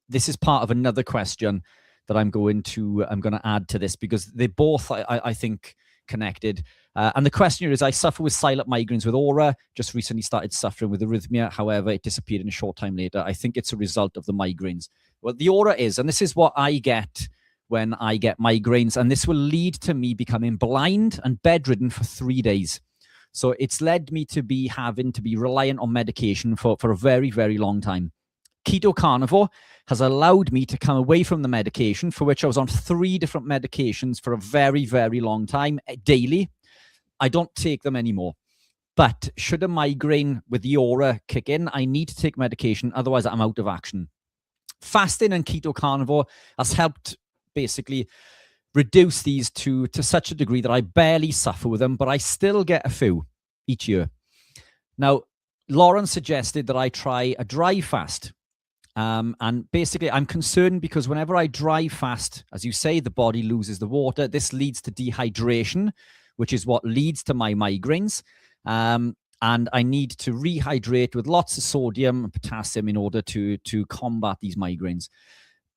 this is part of another question that I'm going to add to this, because they both, I think, connected. And the question here is, I suffer with silent migraines with aura, just recently started suffering with arrhythmia. However, it disappeared in a short time later. I think it's a result of the migraines. Well, the aura is, and this is what I get when I get migraines, and this will lead to me becoming blind and bedridden for 3 days. So it's led me to be having to be reliant on medication for a very, very long time. Keto carnivore has allowed me to come away from the medication, for which I was on 3 different medications for a very, very long time, daily. I don't take them anymore. But should a migraine with the aura kick in, I need to take medication, otherwise I'm out of action. Fasting and keto carnivore has helped basically reduce these to such a degree that I barely suffer with them, but I still get a few each year. Now, Lauren suggested that I try a dry fast. And basically, I'm concerned because whenever I dry fast, as you say, the body loses the water. This leads to dehydration, which is what leads to my migraines. And I need to rehydrate with lots of sodium and potassium in order to combat these migraines.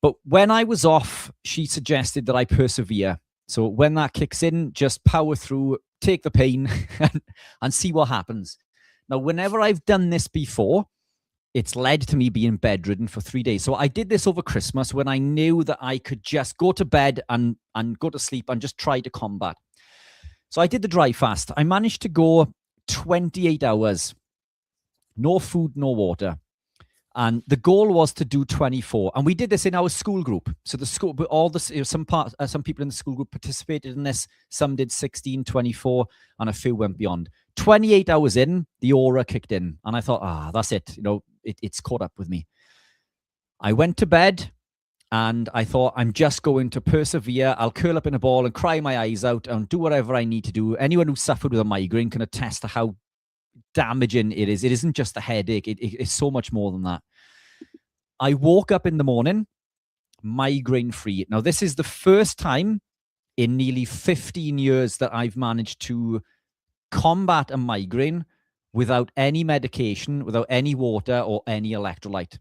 But when I was off, she suggested that I persevere. So when that kicks in, just power through, take the pain, and see what happens. Now, whenever I've done this before, it's led to me being bedridden for 3 days. So I did this over Christmas when I knew that I could just go to bed and go to sleep and just try to combat. So I did the dry fast. I managed to go 28 hours. No food, no water. And the goal was to do 24. And we did this in our school group. So the school, all the, some people in the school group participated in this. Some did 16, 24, and a few went beyond. 28 hours in, the aura kicked in. And I thought, that's it. It's caught up with me. I went to bed and I thought, I'm just going to persevere. I'll curl up in a ball and cry my eyes out and do whatever I need to do. Anyone who suffered with a migraine can attest to how damaging it is. It isn't just a headache. It's so much more than that. I woke up in the morning migraine free. Now, this is the first time in nearly 15 years that I've managed to combat a migraine without any medication, without any water or any electrolyte.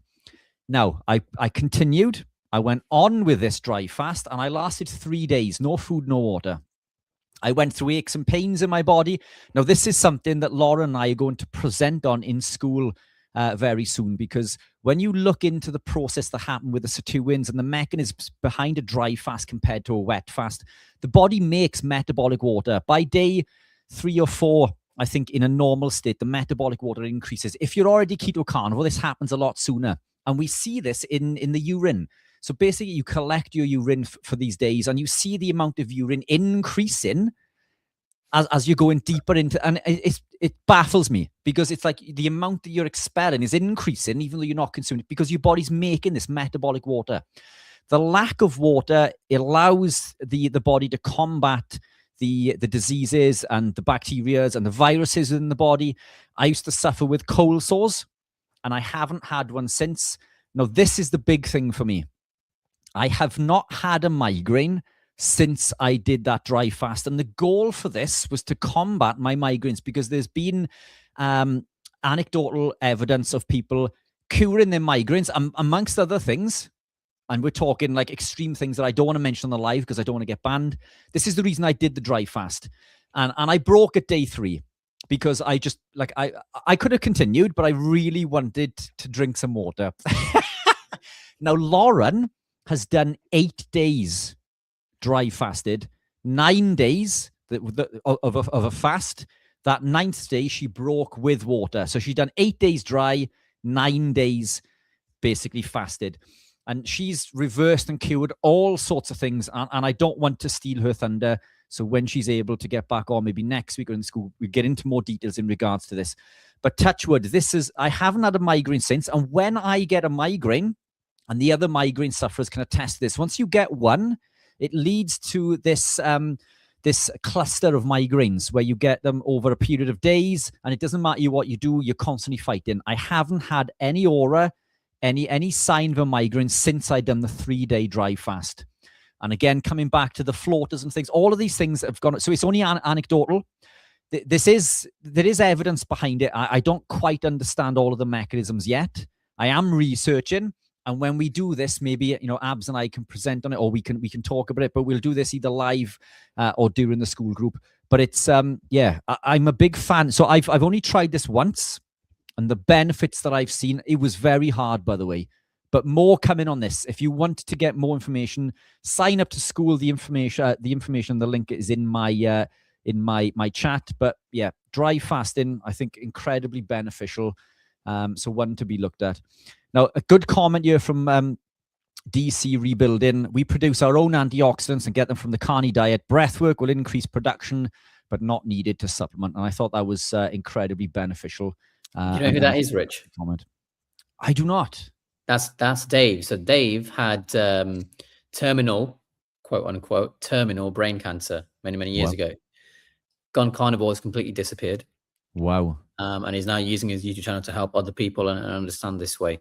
Now, I continued. I went on with this dry fast and I lasted 3 days, no food, no water. I went through aches and pains in my body. Now, this is something that Laura and I are going to present on in school very soon, because when you look into the process that happened with the sirtuins and the mechanisms behind a dry fast compared to a wet fast, the body makes metabolic water. By day 3 or 4, I think in a normal state, the metabolic water increases. If you're already keto carnivore, this happens a lot sooner. And we see this in the urine. So basically, you collect your urine for these days and you see the amount of urine increasing as you're going deeper into, and it baffles me, because it's like the amount that you're expelling is increasing even though you're not consuming it, because your body's making this metabolic water. The lack of water allows the body to combat the diseases and the bacteria and the viruses in the body. I used to suffer with cold sores and I haven't had one since. Now, this is the big thing for me. I have not had a migraine since I did that dry fast. And the goal for this was to combat my migraines, because there's been anecdotal evidence of people curing their migraines, amongst other things. And we're talking like extreme things that I don't want to mention on the live because I don't want to get banned. This is the reason I did the dry fast. And I broke at day 3 because I just, like, I could have continued, but I really wanted to drink some water. Now, Lauren has done 8 days dry fasted, 9 days of a fast. That 9th day, she broke with water. So she's done 8 days dry, 9 days basically fasted. And she's reversed and cured all sorts of things. And I don't want to steal her thunder. So when she's able to get back on, maybe next week or in school, we get into more details in regards to this. But touch wood, I haven't had a migraine since. And when I get a migraine, and the other migraine sufferers can attest to this, once you get one, it leads to this this cluster of migraines where you get them over a period of days, and it doesn't matter what you do, you're constantly fighting. I haven't had any aura, any sign of a migraine since I'd done the 3-day dry fast. And again, coming back to the floaters and things, all of these things have gone. So it's only anecdotal. There is evidence behind it. I don't quite understand all of the mechanisms yet. I am researching. And when we do this, maybe, Abs and I can present on it, or we can talk about it, but we'll do this either live or during the school group. But it's, I'm a big fan. So I've only tried this once, and the benefits that I've seen, it was very hard, by the way, but more coming on this. If you want to get more information, sign up to school. The information, the link is in my chat. But yeah, dry fasting, I think incredibly beneficial. So one to be looked at. Now, a good comment here from DC Rebuilding. We produce our own antioxidants and get them from the carny diet. Breathwork will increase production, but not needed to supplement. And I thought that was incredibly beneficial. Do you know who that is, Rich? Comment. I do not. That's Dave. So Dave had terminal, quote unquote, terminal brain cancer many years ago. Gone carnivore, has completely disappeared. Wow. And he's now using his YouTube channel to help other people and understand this way.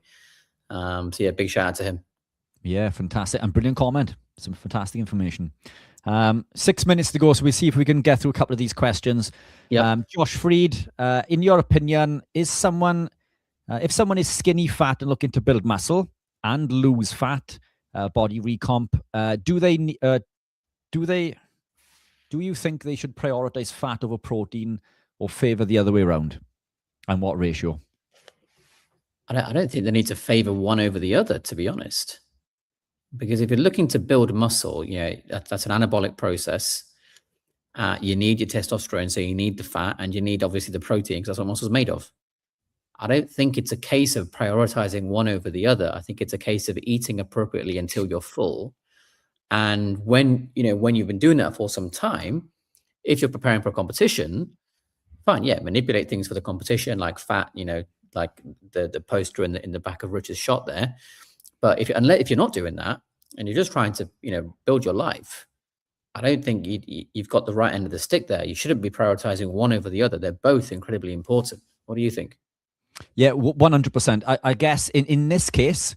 So yeah, big shout out to him. Yeah, fantastic. And brilliant comment. Some fantastic information. 6 minutes to go, so we'll see if we can get through a couple of these questions. Yep. Josh Freed, in your opinion, is someone, if someone is skinny, fat, and looking to build muscle and lose fat, body recomp, do you think they should prioritize fat over protein or favor the other way around? And what ratio? I don't think they need to favor one over the other, to be honest. Because if you're looking to build muscle, that's an anabolic process. You need your testosterone, so you need the fat, and you need obviously the protein, because that's what muscle's made of. I don't think it's a case of prioritizing one over the other. I think it's a case of eating appropriately until you're full. And when you've been doing that for some time, if you're preparing for a competition, fine, yeah, manipulate things for the competition, like fat, like the poster in the back of Rich's shot there. But if you're not doing that and you're just trying to build your life, I don't think you've got the right end of the stick there. You shouldn't be prioritizing one over the other. They're both incredibly important. What do you think? Yeah, 100%. I guess in this case,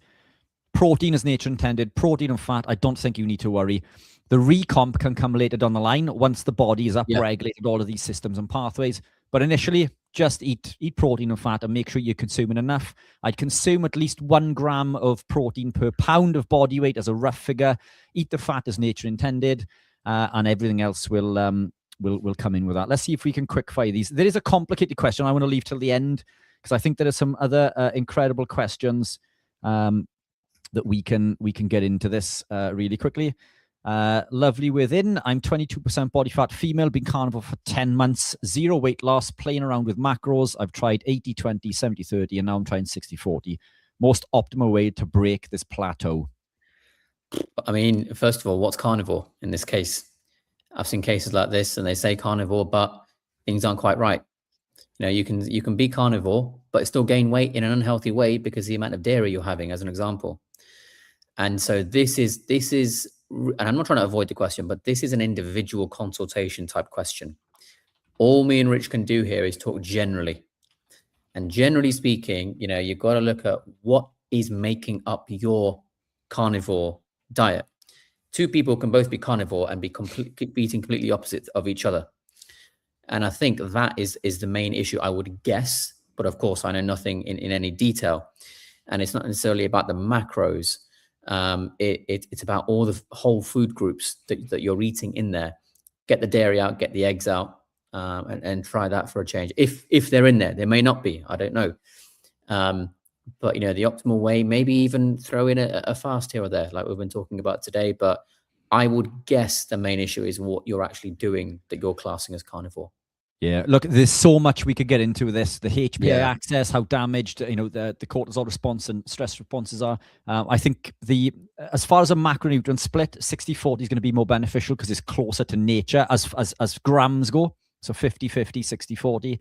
protein as nature intended, protein and fat, I don't think you need to worry. The recomp can come later down the line once the body is upregulated all of these systems and pathways. But initially, just eat protein and fat and make sure you're consuming enough. I'd consume at least 1 gram of protein per pound of body weight as a rough figure. Eat the fat as nature intended, and everything else will come in with that. Let's see if we can quick fire these. There is a complicated question I want to leave till the end, because I think there are some other incredible questions that we can get into this really quickly. Lovely within. I'm 22% body fat female, been carnivore for 10 months, 0 weight loss, playing around with macros. I've tried 80-20, 70-30, and now I'm trying 60-40. Most optimal way to break this plateau. I mean, first of all, what's carnivore in this case? I've seen cases like this and they say carnivore, but things aren't quite right. You can be carnivore, but still gain weight in an unhealthy way because the amount of dairy you're having, as an example. And so this is, and I'm not trying to avoid the question, but this is an individual consultation type question. All me and Rich can do here is talk generally. And generally speaking, you've got to look at what is making up your carnivore diet. Two people can both be carnivore and be eating completely opposite of each other. And I think that is the main issue, I would guess. But of course, I know nothing in any detail. And it's not necessarily about the macros. It's about all the whole food groups that you're eating in there. Get the dairy out, get the eggs out, and try that for a change. If they're in there, they may not be. I don't know. But the optimal way, maybe even throw in a fast here or there, like we've been talking about today. But I would guess the main issue is what you're actually doing that you're classing as carnivore. Yeah, look, there's so much we could get into with this. The HPA access, how damaged, the cortisol response and stress responses are. I think as far as a macronutrient split, 60-40 is going to be more beneficial because it's closer to nature as grams go. So 50-50,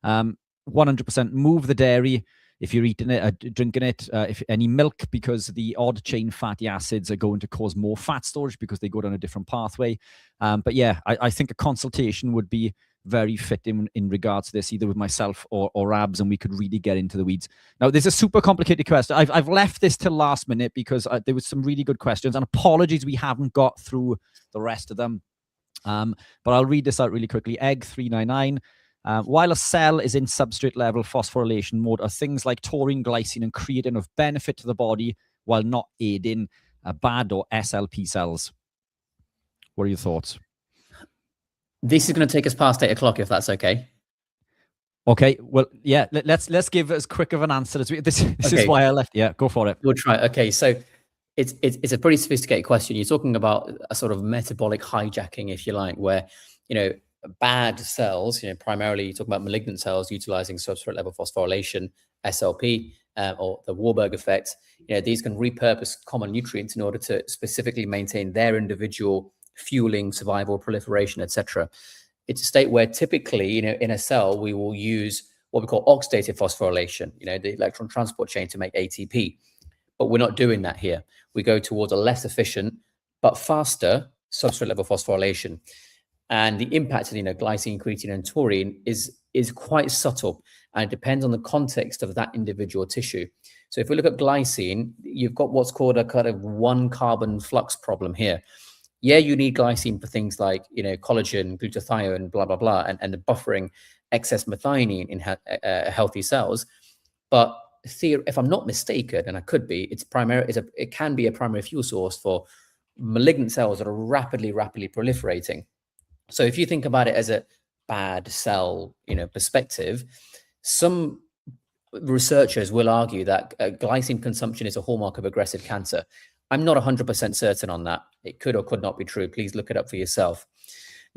60-40. 100% move the dairy if you're eating it, drinking it, if any milk, because the odd chain fatty acids are going to cause more fat storage because they go down a different pathway. But yeah, I think a consultation would be very fit in regards to this, either with myself or Abs, and we could really get into the weeds. Now, there's a super complicated question. I've left this till last minute because there was some really good questions, and apologies we haven't got through the rest of them. But I'll read this out really quickly. Egg 399. While a cell is in substrate level phosphorylation mode, are things like taurine, glycine, and creatine of benefit to the body while not aiding BAD or SLP cells? What are your thoughts? This is going to take us past 8 o'clock, if that's okay. Okay. Well, yeah. Let's give as quick of an answer as we. This is why I left. Yeah, go for it. We'll try. Okay, so it's a pretty sophisticated question. You're talking about a sort of metabolic hijacking, if you like, where bad cells, primarily you talk about malignant cells utilizing substrate level phosphorylation, SLP, or the Warburg effect. These can repurpose common nutrients in order to specifically maintain their individual fueling, survival, proliferation, etc. It's a state where typically, in a cell, we will use what we call oxidative phosphorylation, the electron transport chain to make ATP. But we're not doing that here. We go towards a less efficient but faster substrate level phosphorylation. And the impact of glycine, creatine, and taurine is quite subtle, and it depends on the context of that individual tissue. So if we look at glycine, you've got what's called a kind of one carbon flux problem here. Yeah, you need glycine for things like collagen, glutathione, blah blah blah, and the buffering excess methionine in healthy cells. But if I'm not mistaken, and I could be, it can be a primary fuel source for malignant cells that are rapidly proliferating. So if you think about it as a bad cell, perspective, some researchers will argue that glycine consumption is a hallmark of aggressive cancer. I'm not 100% certain on that. It could or could not be true. Please look it up for yourself.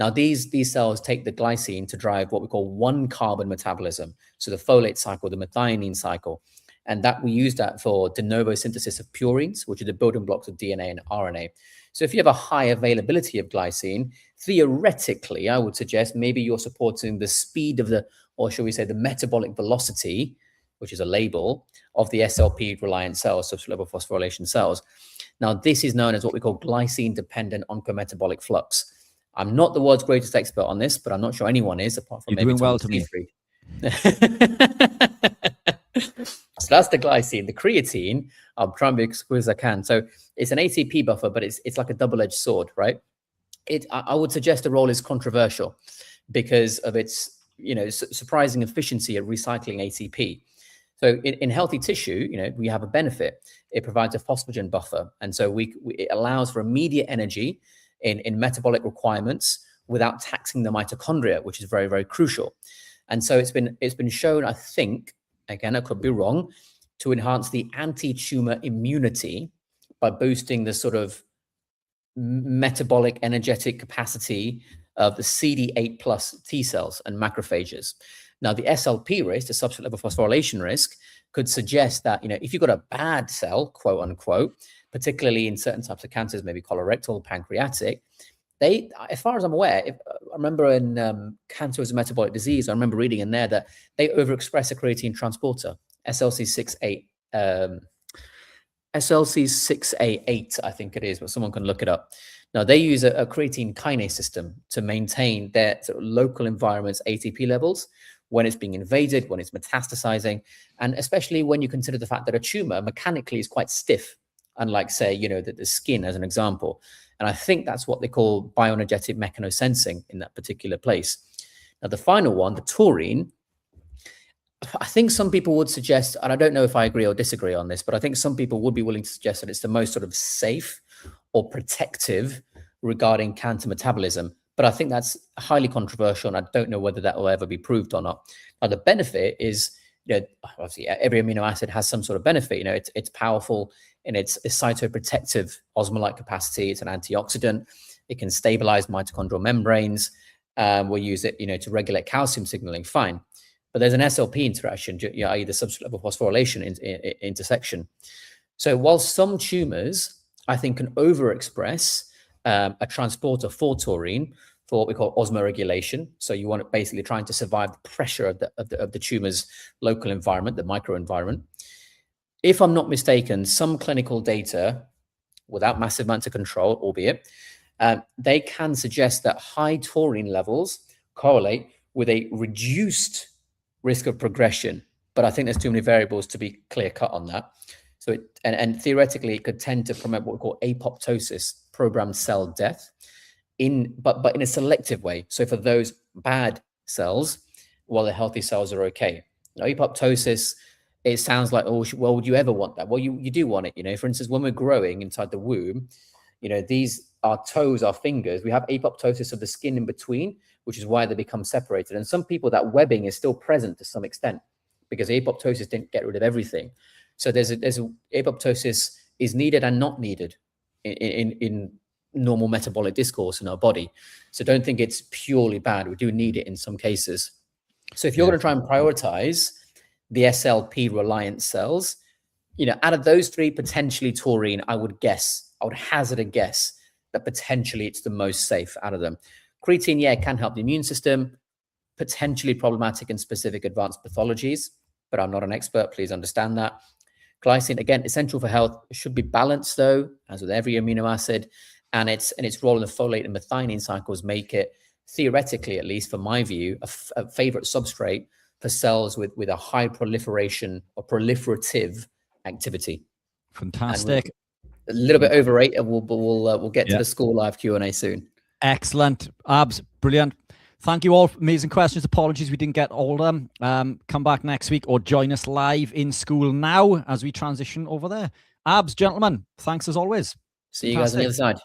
Now, these cells take the glycine to drive what we call one carbon metabolism. So the folate cycle, the methionine cycle. And that we use that for de novo synthesis of purines, which are the building blocks of DNA and RNA. So if you have a high availability of glycine, theoretically, I would suggest maybe you're supporting the speed of the, or shall we say the metabolic velocity, which is a label, of the SLP-reliant cells, substrate level phosphorylation cells. Now, this is known as what we call glycine-dependent oncometabolic flux. I'm not the world's greatest expert on this, but I'm not sure anyone is, apart from You're maybe doing well Thomas to me. So that's the glycine. The creatine, I'll try and be as quick as I can. So it's an ATP buffer, but it's like a double-edged sword, right? I would suggest the role is controversial because of its surprising efficiency at recycling ATP. So in healthy tissue, we have a benefit. It provides a phosphagen buffer, and so it allows for immediate energy in metabolic requirements without taxing the mitochondria, which is very, very crucial. And so it's been shown, I think, again, I could be wrong, to enhance the anti-tumor immunity by boosting the sort of metabolic energetic capacity of the CD8 plus T cells and macrophages. Now, the SLP risk, the substrate level phosphorylation risk, could suggest that, if you've got a bad cell, quote unquote, particularly in certain types of cancers, maybe colorectal, pancreatic, they, as far as I'm aware, I remember in Cancer as a Metabolic Disease, I remember reading in there that they overexpress a creatine transporter, SLC6A, SLC6A8, I think it is, but someone can look it up. Now, they use a creatine kinase system to maintain their sort of local environment's ATP levels when it's being invaded, when it's metastasizing, and especially when you consider the fact that a tumor mechanically is quite stiff, unlike, say, the skin as an example. And I think that's what they call bioenergetic mechanosensing in that particular place. Now, the final one, the taurine, I think some people would suggest, and I don't know if I agree or disagree on this, but I think some people would be willing to suggest that it's the most sort of safe or protective regarding cancer metabolism. But I think that's highly controversial, and I don't know whether that will ever be proved or not. Now, the benefit is, obviously every amino acid has some sort of benefit. It's powerful in its cytoprotective osmolyte capacity. It's an antioxidant. It can stabilize mitochondrial membranes. We'll use it, to regulate calcium signaling. Fine. But there's an SLP interaction, i.e. the substrate level phosphorylation intersection. So while some tumors, I think, can overexpress a transporter for taurine for what we call osmoregulation. So you want it basically trying to survive the pressure of the tumor's local environment, the microenvironment. If I'm not mistaken, some clinical data, without massive amounts of control, albeit, they can suggest that high taurine levels correlate with a reduced risk of progression. But I think there's too many variables to be clear cut on that. So and theoretically, it could tend to promote what we call apoptosis, programmed cell death, but in a selective way. So for those bad cells, while the healthy cells are okay. Now, apoptosis, it sounds like, oh, well, would you ever want that? Well, you do want it. For instance, when we're growing inside the womb, these our toes, our fingers, we have apoptosis of the skin in between, which is why they become separated. And some people, that webbing is still present to some extent because apoptosis didn't get rid of everything. So there's apoptosis is needed and not needed in normal metabolic discourse in our body. So don't think it's purely bad. We do need it in some cases. So if you're going to try and prioritize the SLP reliant cells, out of those three, potentially taurine, I would hazard a guess that potentially it's the most safe out of them. Creatine, yeah, can help the immune system, potentially problematic in specific advanced pathologies, but I'm not an expert, please understand that. Glycine, again, essential for health. It should be balanced, though, as with every amino acid, and its role in the folate and methionine cycles make it, theoretically, at least for my view, a favorite substrate for cells with a high proliferation or proliferative activity. Fantastic. A little bit overrated. We'll get to the school live Q&A soon. Excellent. Abs, brilliant. Thank you all for amazing questions. Apologies we didn't get all of them. Come back next week or join us live in school now as we transition over there. Abs, gentlemen, thanks as always. See you guys on the other side.